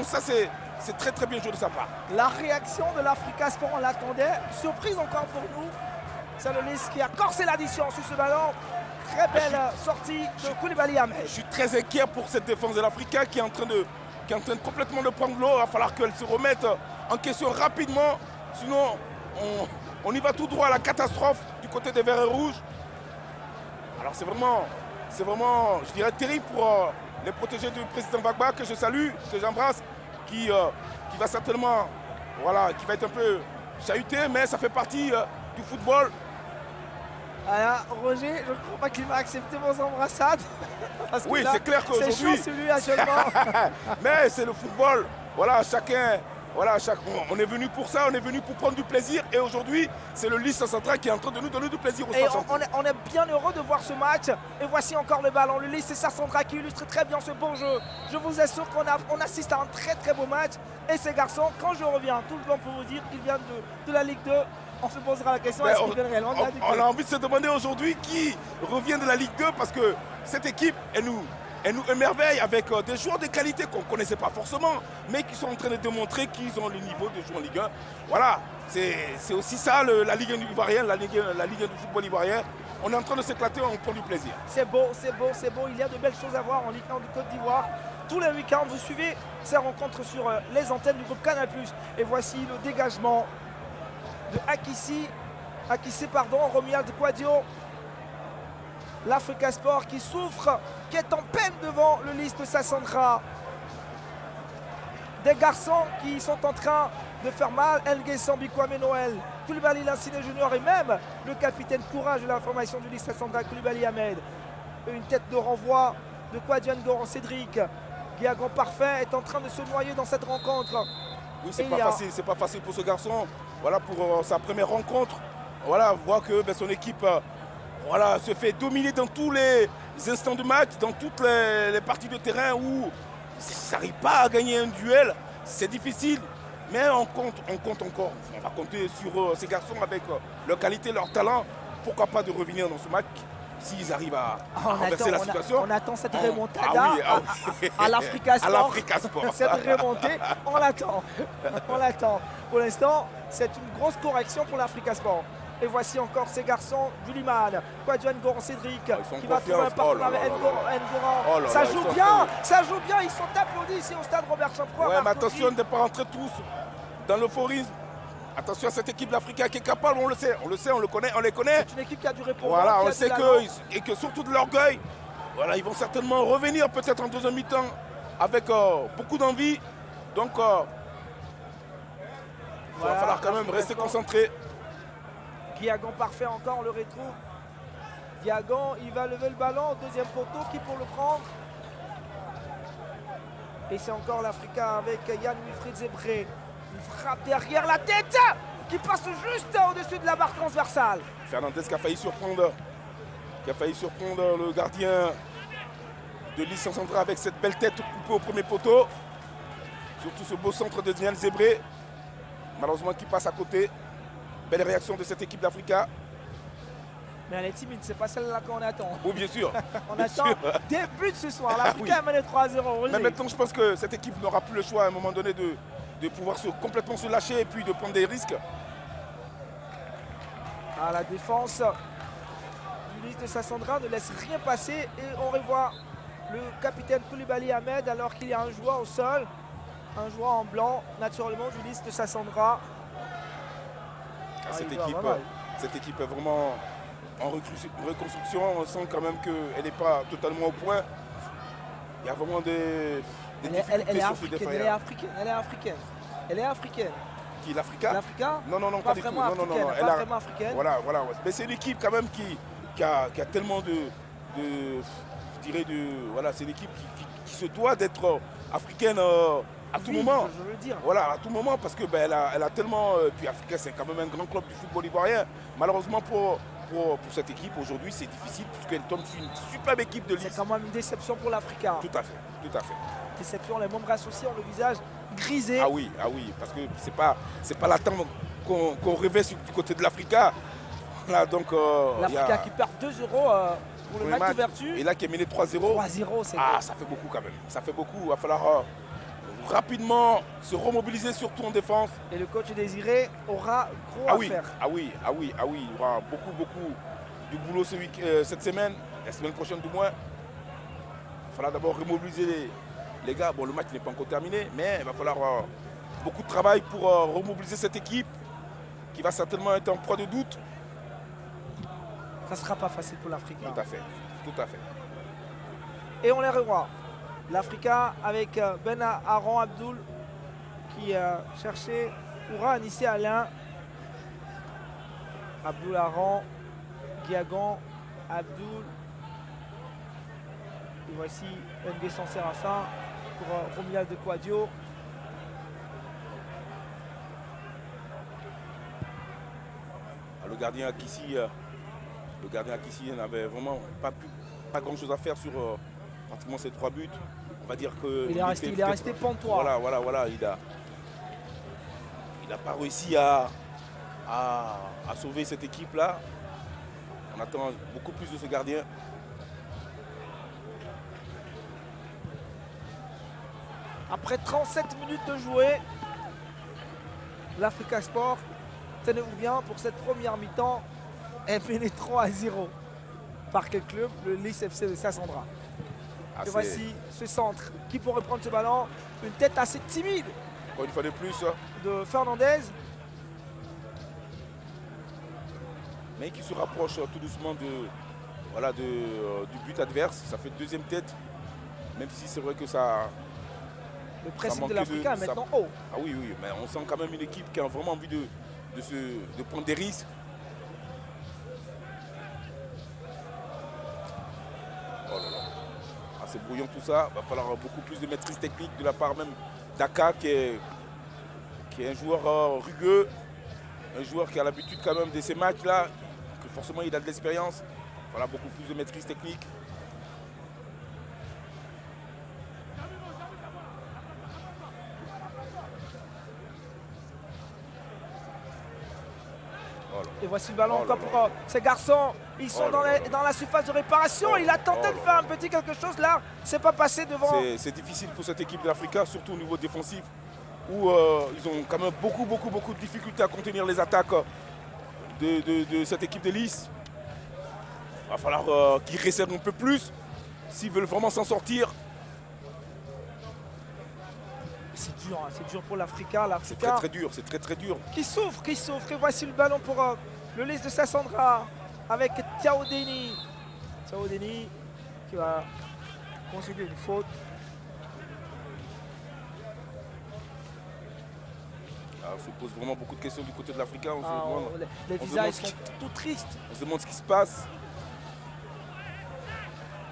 Ça, c'est très très bien joué de sa part. La réaction de l'Africa Sport, on l'attendait. Surprise encore pour nous. C'est le Lys qui a corsé l'addition sur ce ballon. Très belle sortie de Koulibaly Ahmed. Je suis très inquiet pour cette défense de l'Africa qui est en train de complètement de prendre l'eau. Il va falloir qu'elle se remette en question rapidement. Sinon, on y va tout droit à la catastrophe du côté des Verts et Rouges. Alors c'est vraiment, je dirais, terrible pour les protégés du président Gbagba que je salue, que j'embrasse, qui va certainement, qui va être un peu chahuté, mais ça fait partie du football. Alors, Roger, je ne crois pas qu'il va accepter vos embrassades. Oui, c'est clair qu'aujourd'hui... C'est chaud celui actuellement. Mais c'est le football. Voilà, on est venu pour ça, on est venu pour prendre du plaisir. Et aujourd'hui, c'est le Lys Sassandra qui est en train de nous donner du plaisir au Et Stade. on est bien heureux de voir ce match. Et voici encore le ballon. Le Lys Sassandra qui illustre très bien ce bon jeu. Je vous assure qu'on assiste à un très très beau match. Et ces garçons, quand je reviens, tout le monde peut vous dire qu'ils viennent de la Ligue 2. On se posera la question, est-ce qu'ils viennent réellement de la Ligue 2 ? On a envie de se demander aujourd'hui qui revient de la Ligue 2 parce que cette équipe, elle elle nous émerveille avec des joueurs de qualité qu'on ne connaissait pas forcément, mais qui sont en train de démontrer qu'ils ont le niveau de jouer en Ligue 1. Voilà, c'est aussi ça la Ligue ivoirienne, la Ligue du football ivoirien. On est en train de s'éclater, on prend du plaisir. C'est beau, c'est beau, c'est beau. Il y a de belles choses à voir en Ligue 1 de Côte d'Ivoire. Tous les week-ends, vous suivez ces rencontres sur les antennes du groupe Canal+. Et voici le dégagement de Akissi, Romuald Kouadio. L'Africa Sport qui souffre, qui est en peine devant le Lys de Sassandra. Des garçons qui sont en train de faire mal. Nguessan Kwame Noël, Koulibaly Lassine Junior et même le capitaine courage de la formation du Lys Sassandra, Koulibaly Ahmed. Une tête de renvoi de Kouadio Ngoran Cédric. Guiagon Parfait est en train de se noyer dans cette rencontre. Oui, c'est pas facile pour ce garçon. Voilà, pour sa première rencontre. Voilà, voir que son équipe se fait dominer dans tous les instants du match, dans toutes les parties de terrain où ça n'arrive pas à gagner un duel. C'est difficile, mais on compte encore. On va compter sur ces garçons avec leur qualité, leur talent. Pourquoi pas de revenir dans ce match s'ils arrivent à renverser la situation. On attend cette remontada à l'Africa Sport. Cette remontée, on l'attend. Pour l'instant, c'est une grosse correction pour l'Africa Sport. Et voici encore ces garçons du Liman. Kouadio Ngoran Cédric qui va trouver un partenaire avec Ngoran. Ça joue bien, ils sont applaudis ici au stade Robert Champrou. Ouais, mais attention de ne pas rentrer tous dans l'euphorisme. Attention à cette équipe d'Africa qui est capable, on le sait, on les connaît. C'est une équipe qui a du répondant. Voilà, on sait que surtout de l'orgueil. Voilà, ils vont certainement revenir peut-être en deuxième mi-temps avec beaucoup d'envie. Donc, il va falloir quand même rester concentré. Guiagon Parfait encore, on le retrouve. Guiagon, il va lever le ballon, deuxième poteau, qui pour le prendre? Et c'est encore l'Africa avec Yann Wilfried Zébré. Une frappe derrière la tête qui passe juste au-dessus de la barre transversale. Fernandez qui a failli surprendre le gardien de Lys Sassandra avec cette belle tête coupée au premier poteau. Surtout ce beau centre de Yann Zébré. Malheureusement qui passe à côté. Belle réaction de cette équipe d'Africa. Mais elle est timide, c'est pas celle-là qu'on attend. Oui, bien sûr. On attend des buts ce soir. L'Africa est menée 3-0. Mais maintenant, je pense que cette équipe n'aura plus le choix à un moment donné de pouvoir complètement se lâcher et puis de prendre des risques. La défense du Lys de Sassandra ne laisse rien passer et on revoit le capitaine Koulibaly Ahmed alors qu'il y a un joueur au sol, un joueur en blanc naturellement du Lys de Sassandra. Cette équipe est vraiment en reconstruction. On sent quand même qu'elle n'est pas totalement au point. Il y a vraiment des difficultés sur ce défenseur. Elle est africaine. Qui, l'Africa? L'Africa? Non, pas du tout. Non. Elle est vraiment africaine. Voilà. Mais c'est une équipe quand même qui a tellement c'est une équipe qui se doit d'être africaine à tout moment. Je veux dire. Voilà, à tout moment, parce que elle a tellement. Puis Africa, c'est quand même un grand club du football ivoirien. Malheureusement pour cette équipe aujourd'hui, c'est difficile puisqu'elle tombe sur une superbe équipe de Lys. C'est quand même une déception pour l'Africa. Tout à fait. Déception, les membres associés ont le visage grisé. Ah oui, parce que c'est pas l'attente qu'on rêvait du côté de l'Africa. Là, donc l'Africa qui perd 2-0 pour le match d'ouverture. Et là qui est mené 3-0. 3-0, c'est ça fait beaucoup quand même. Ça fait beaucoup. Il va falloir rapidement se remobiliser, surtout en défense. Et le coach Désiré aura gros à faire. Ah oui. Il y aura beaucoup de boulot cette semaine, la semaine prochaine du moins. Il va falloir d'abord remobiliser les gars. Bon, le match n'est pas encore terminé, mais il va falloir beaucoup de travail pour remobiliser cette équipe qui va certainement être en proie de doute. Ça ne sera pas facile pour l'Africa. Tout à fait. Et on les revoit. L'Africa avec Ben Aaron Abdoul qui cherchait Oura Anissé Alain. Abdoul Aaron, Guiagon, Abdoul. Et voici Nguessan Séraphin pour Romuald Kouadio. Le gardien Akissi n'avait vraiment pas grand chose à faire sur pratiquement ces 3 buts. On va dire que il est resté pantois. Voilà, il n'a pas réussi à sauver cette équipe-là. On attend beaucoup plus de ce gardien. Après 37 minutes de jouer, l'Africa Sport, tenez-vous bien, pour cette première mi-temps, est mené 3-0. Par quel club? Le Lys FC de Sassandra. Ah, Et voici ce centre. Qui pourrait prendre ce ballon? Une tête assez timide encore une fois de plus, de Fernandez. mais qui se rapproche tout doucement du but adverse. Ça fait deuxième tête, même si c'est vrai que ça... Le pressing de manquait l'Africa est ça- maintenant haut. Ah oui, oui, mais on sent quand même une équipe qui a vraiment envie de prendre des risques. Oh là là. Ah, c'est brouillon tout ça. Il va falloir beaucoup plus de maîtrise technique de la part même d'Aka qui est un joueur rugueux, un joueur qui a l'habitude quand même de ces matchs-là, que forcément il a de l'expérience. Voilà, beaucoup plus de maîtrise technique. Oh là là. Et voici le ballon Oh là encore là. pour ces garçons. Ils sont Oh là là. dans la surface de réparation. Oh Il là a tenté là. de faire un petit quelque chose là. C'est pas passé devant. C'est difficile pour cette équipe de l'Africa, surtout au niveau défensif, où ils ont quand même beaucoup de difficultés à contenir les attaques de cette équipe de Lys. Il va falloir qu'ils resserrent un peu plus s'ils veulent vraiment s'en sortir. C'est dur, hein, c'est dur pour l'Africa. C'est L'Africa très dur, c'est très dur. qui souffre. Et voici le ballon pour le Lys de Sassandra avec Thiao Deni. Thiao Deni qui va concéder une faute. Alors, on se pose vraiment beaucoup de questions du côté de l'Africa. On, Ah, les on se visages demande sont tout tristes. on se demande ce qui se passe.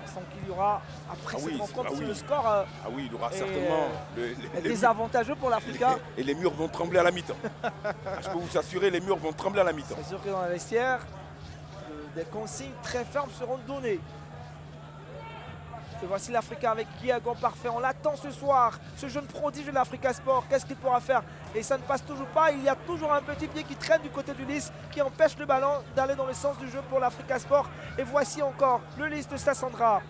On sent qu'il y aura, après Ah cette oui, rencontre, ah si oui. le score Ah oui, il y aura Et, certainement est désavantageux pour l'Africa. et les murs vont trembler à la mi-temps. Ah, je peux vous assurer, les murs vont trembler à la mi-temps. C'est sûr que dans la vestiaire, des consignes très fermes seront données. Et voici l'Africa avec Guiagon parfait. On l'attend ce soir. Ce jeune prodige de l'Africa Sport, qu'est-ce qu'il pourra faire? Et ça ne passe toujours pas. Il y a toujours un petit pied qui traîne du côté du Lys, qui empêche le ballon d'aller dans le sens du jeu pour l'Africa Sport. Et voici encore le Lys de Sassandra.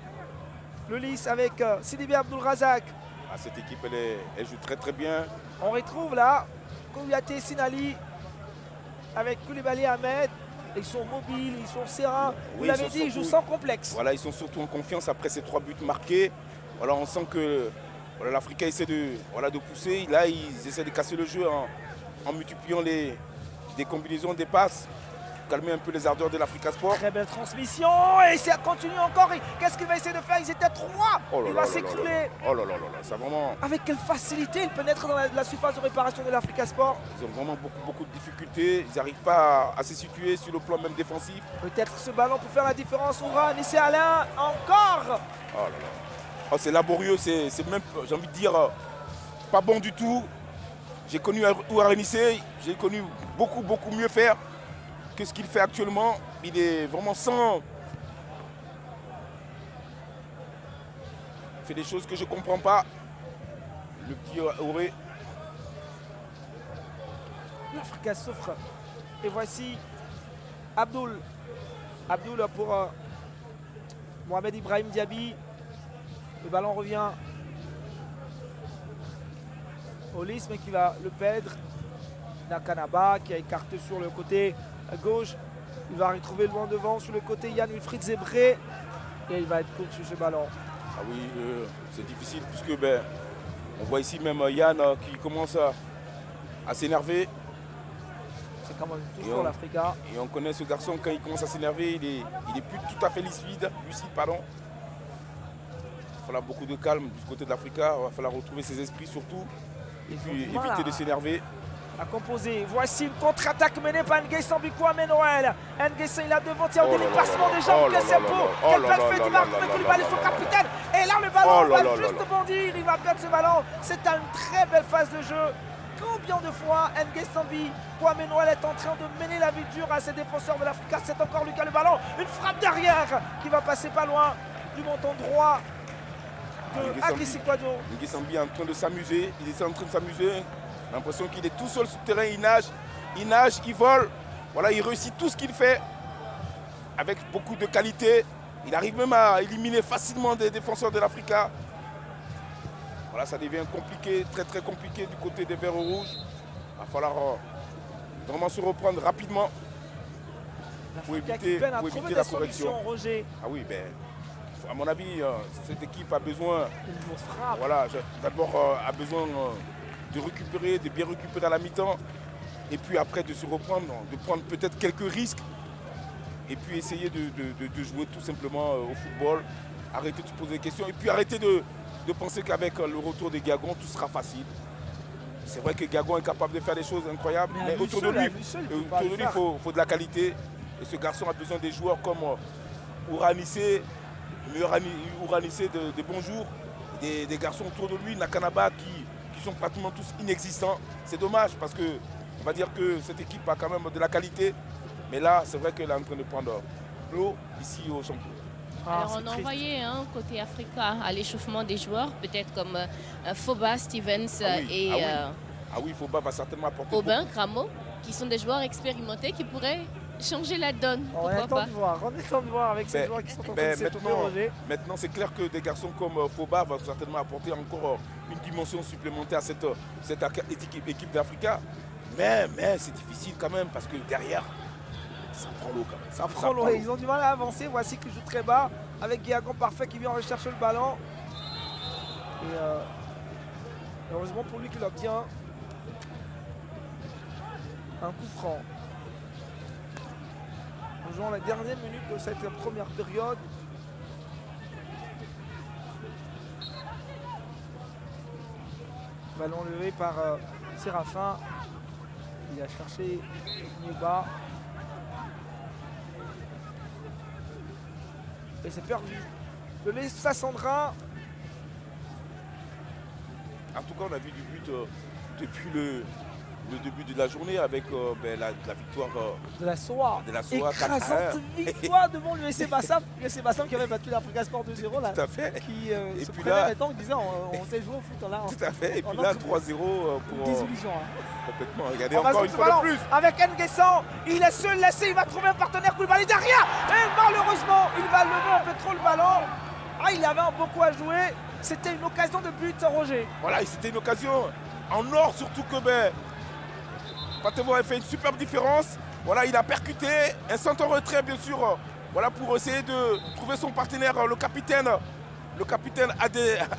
Le Lys avec Sidibé Abdulrazak. Ah, cette équipe, elle joue très bien. On retrouve là Kouyaté Sinali avec Koulibaly Ahmed. Ils sont mobiles, ils sont sereins. Vous Oui, l'avez ils sont dit, ils jouent surtout- sans complexe. Voilà, ils sont surtout en confiance après ces 3 buts marqués. Voilà, on sent que voilà, l'Africa essaie de pousser. Là, ils essaient de casser le jeu en multipliant des combinaisons, des passes, calmer un peu les ardeurs de l'Africa Sport. Très belle transmission et ça continue encore. Et qu'est-ce qu'il va essayer de faire? Ils étaient 3. Oh là Il là va là s'écrouler. là. Oh là là là là, ça vraiment, Avec quelle facilité il pénètre dans la surface de réparation de l'Africa Sport. ils ont vraiment beaucoup de difficultés. Ils n'arrivent pas à se situer sur le plan même défensif. Peut-être ce ballon pour faire la différence. Oura, Nissé Alain, encore. Oh là là. Oh, c'est laborieux, c'est même, j'ai envie de dire, pas bon du tout. J'ai connu Ouarenissé, j'ai connu beaucoup mieux faire que ce qu'il fait actuellement. Il est vraiment sans... Il fait des choses que je ne comprends pas. Le petit Auré. L'Africa souffre. Et voici Abdoul. Abdoul pour Mohamed Ibrahim Diaby. Le ballon revient au Lys, mais qui va le perdre. Nakanaba qui a écarté sur le côté gauche. Il va retrouver loin devant sur le côté Yann Wilfried Zébré. Et il va être court sur ce ballon. Ah oui, c'est difficile puisque on voit ici même Yann qui commence à s'énerver. C'est quand même Et toujours on- l'Africa. Et on connaît ce garçon, quand il commence à s'énerver, il est plus tout à fait lucide. Pardon. Il va falloir beaucoup de calme du côté de l'Africa. Il va falloir retrouver ses esprits surtout. Et Ils ont puis du mal éviter à- de s'énerver. à composer. Voici une contre-attaque menée par Nguessan Bikouame Noël. Nguessan, il a devant Thiago Oh là Deni, là passement là de là. jambes, Oh là que c'est là beau. là là. Quelle Oh là belle là fête là du là marque là de là Koulibaly, là son là. capitaine. Et là, le ballon Oh là va là là juste là. bondir. Il va perdre ce ballon. C'est une très belle phase de jeu. Combien de fois Nguessan Bikouame Noël est en train de mener la vie dure à ses défenseurs de l'Africa. C'est encore Lucas le ballon. Une frappe derrière qui va passer pas loin du menton droit de Nguessan Akissi Kwadjo. Nguessambi est en train de s'amuser. Il est en train de s'amuser. J'ai l'impression qu'il est tout seul sur le terrain. Il nage, il vole. Voilà, il réussit tout ce qu'il fait avec beaucoup de qualité. Il arrive même à éliminer facilement des défenseurs de l'Africa. Voilà, ça devient compliqué, très très compliqué du côté des Verts rouges. Il va falloir vraiment se reprendre rapidement pour éviter la correction. Roger. Ah oui, ben, à mon avis, cette équipe a besoin, Une grosse frappe. voilà, d'abord a besoin de récupérer, de bien récupérer à la mi-temps, et puis après de se reprendre, de prendre peut-être quelques risques, et puis essayer de jouer tout simplement au football, arrêter de se poser des questions, et puis arrêter de penser qu'avec le retour de Gagon, tout sera facile. C'est vrai que Gagon est capable de faire des choses incroyables, mais autour de lui, il faut de la qualité. Et ce garçon a besoin des joueurs comme Ouranissé, de Bonjour, des garçons autour de lui, Nakanaba, qui sont pratiquement tous inexistants. C'est dommage parce que on va dire que cette équipe a quand même de la qualité. Mais là, c'est vrai qu'elle est en train de prendre l'eau ici au champion. Alors on a envoyé côté Africa à l'échauffement des joueurs, peut-être comme Foba, Stevens Foba va certainement apporter Aubin, Cramo, qui sont des joueurs expérimentés qui pourraient changer la donne. On attend de voir, avec ces joueurs qui sont en train de s'étouffer, Roger. Maintenant, c'est clair que des garçons comme Foba vont certainement apporter encore une dimension supplémentaire à cette équipe d'Africa. Mais c'est difficile quand même parce que derrière, ça prend l'eau quand même. Ça prend l'eau. Ils ont du mal à avancer. Voici qui joue très bas avec Guillagon parfait qui vient rechercher le ballon. Et heureusement pour lui qu'il obtient un coup franc. Nous jouons les dernières minutes de cette première période. Ballon levé par Séraphin. Il a cherché Nieba. Et c'est perdu. Le laisse Sassandra. En tout cas, on a vu du but depuis le début de la journée avec la victoire de la SOA. Écrasante 4-1. victoire devant l'USC Bassam. L'USC Bassam qui avait battu l'Africa Sport 2-0 là. Tout à fait. Qui Et se puis prenait là, maintenant en disant on sait jouer au foot là. Tout à fait. Et puis là, 3-0 pour désillusion. complètement. Regardez encore une fois de plus. Avec Nguessan, il est seul laissé, il va trouver un partenaire Koulibaly derrière. Et malheureusement, il va lever un peu trop le ballon. Ah, il avait beaucoup à jouer. C'était une occasion de but, Roger. Voilà, c'était une occasion en or, surtout que Patevo a fait une superbe différence. Voilà, il a percuté, un centre en retrait bien sûr. Voilà, pour essayer de trouver son partenaire, le capitaine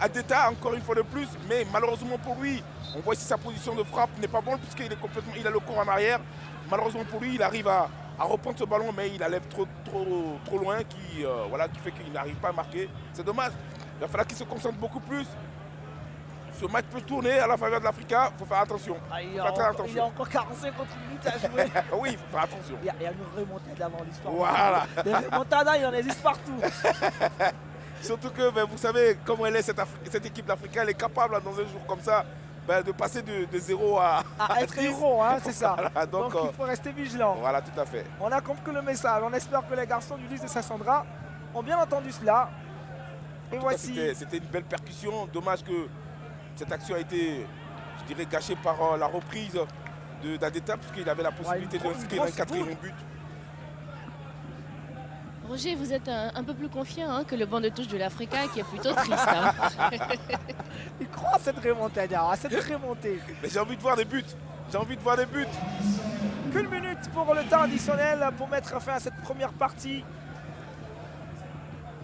Adeta, encore une fois de plus. Mais malheureusement pour lui, on voit ici sa position de frappe n'est pas bonne puisqu'il a le corps en arrière. Malheureusement pour lui, il arrive à reprendre ce ballon, mais il la lève trop loin, qui fait qu'il n'arrive pas à marquer. C'est dommage. Il va falloir qu'il se concentre beaucoup plus. Ce match peut tourner à la faveur de l'Africa, il faut faire attention. Il y a encore 45 minutes à jouer. Oui, il faut faire attention. Il y a une remontade avant l'histoire. Voilà. Des remontadas, il en existe partout. Surtout que vous savez comment elle est cette équipe d'Africa, elle est capable dans un jour comme ça de passer de 0 à être 10. héros, hein, c'est ça. Voilà, donc il faut rester vigilant. Voilà, tout à fait. On a compris le message. On espère que les garçons du lycée de Sassandra ont bien entendu cela. Et voici. C'était une belle percussion. Dommage que cette action a été, je dirais, gâchée par la reprise d'Adeta, puisqu'il avait la possibilité d'inscrire un quatrième but. Roger, vous êtes un peu plus confiant que le banc de touche de l'Africa qui est plutôt triste. Hein. Il croit à cette remontée, à cette remontée. Mais j'ai envie de voir des buts. Qu'une minute pour le temps additionnel pour mettre fin à cette première partie.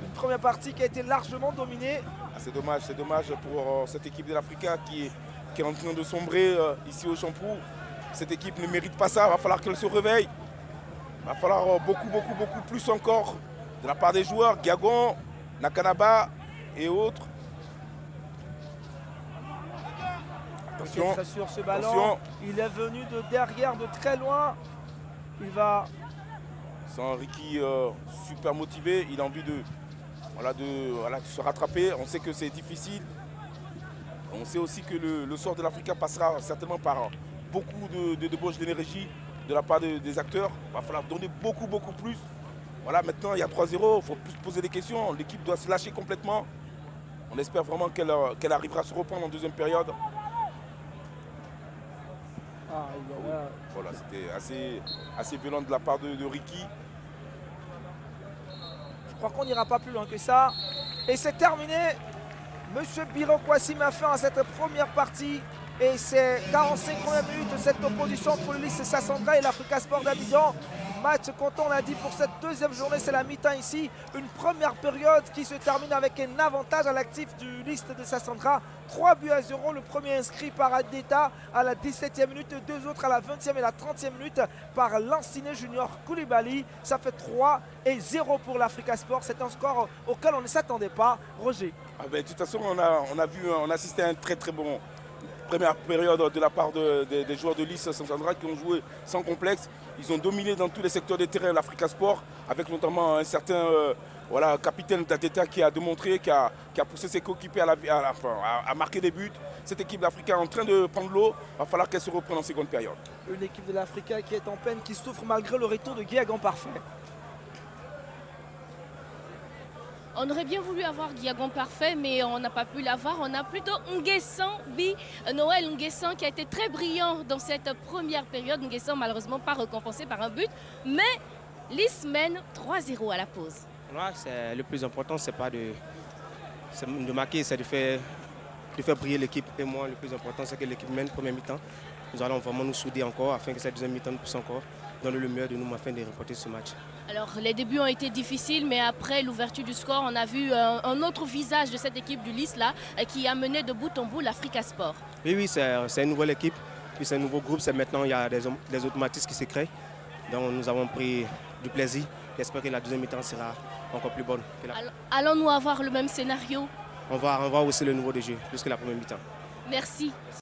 Une première partie qui a été largement dominée. C'est dommage pour cette équipe de l'Africa qui est en train de sombrer ici au Champrou. Cette équipe ne mérite pas ça, il va falloir qu'elle se réveille. Il va falloir beaucoup plus encore de la part des joueurs, Guillagon, Nakanaba et autres. Attention, très sûr ce ballon. Attention. Il est venu de derrière, de très loin. Il va... Sans Ricky super motivé, il a envie de se rattraper. On sait que c'est difficile. On sait aussi que le sort de l'Africa passera certainement par beaucoup de débauche d'énergie de la part des acteurs. Il va falloir donner beaucoup plus. Voilà, maintenant il y a 3-0, il faut plus se poser des questions. L'équipe doit se lâcher complètement. On espère vraiment qu'elle arrivera à se reprendre en deuxième période. Voilà, c'était assez violent de la part de Ricky. Je crois qu'on n'ira pas plus loin que ça. Et c'est terminé. Monsieur Biro Kwasi met fin à cette première partie. Et c'est 45 premières minutes de cette opposition entre le Lys Sassandra et l'Africa Sport d'Abidjan. Match comptant, on l'a dit, pour cette deuxième journée, c'est la mi-temps ici. Une première période qui se termine avec un avantage à l'actif du Lys de Sassandra. 3-0, le premier inscrit par Adeta à la 17e minute, deux autres à la 20e et la 30e minute par Lanciné Junior Koulibaly. Ça fait 3-0 pour l'Africa Sport. C'est un score auquel on ne s'attendait pas. Roger. De toute façon, on a assisté à un très très bon première période de la part des joueurs de Lys Sassandra qui ont joué sans complexe. Ils ont dominé dans tous les secteurs des terrains l'Africa Sport, avec notamment un certain capitaine d'Adeta qui a démontré, qui a poussé ses coéquipiers à marquer des buts. Cette équipe d'Africa est en train de prendre l'eau. Il va falloir qu'elle se reprenne en seconde période. Une équipe de l'Africa qui est en peine, qui souffre malgré le retour de Guiagan Parfait. On aurait bien voulu avoir Guiagon Parfait, mais on n'a pas pu l'avoir. On a plutôt Noël Nguessan qui a été très brillant dans cette première période. Nguessan, malheureusement, pas récompensé par un but. Mais Lys mène 3-0 à la pause. Ouais, le plus important, c'est pas de marquer, c'est de faire briller l'équipe. Et moi, le plus important, c'est que l'équipe mène première mi-temps. Nous allons vraiment nous souder encore afin que cette deuxième mi-temps nous pousse encore. Donner le meilleur de nous afin de remporter ce match. Alors les débuts ont été difficiles, mais après l'ouverture du score, on a vu un autre visage de cette équipe du Lys là, qui a mené de bout en bout l'Africa Sport. Oui, c'est une nouvelle équipe, puis c'est un nouveau groupe. Maintenant, il y a des automatismes qui se créent. Donc nous avons pris du plaisir. J'espère que la deuxième mi-temps sera encore plus bonne. Allons-nous avoir le même scénario? On va avoir aussi le nouveau de jeu, plus que la première mi-temps. Merci.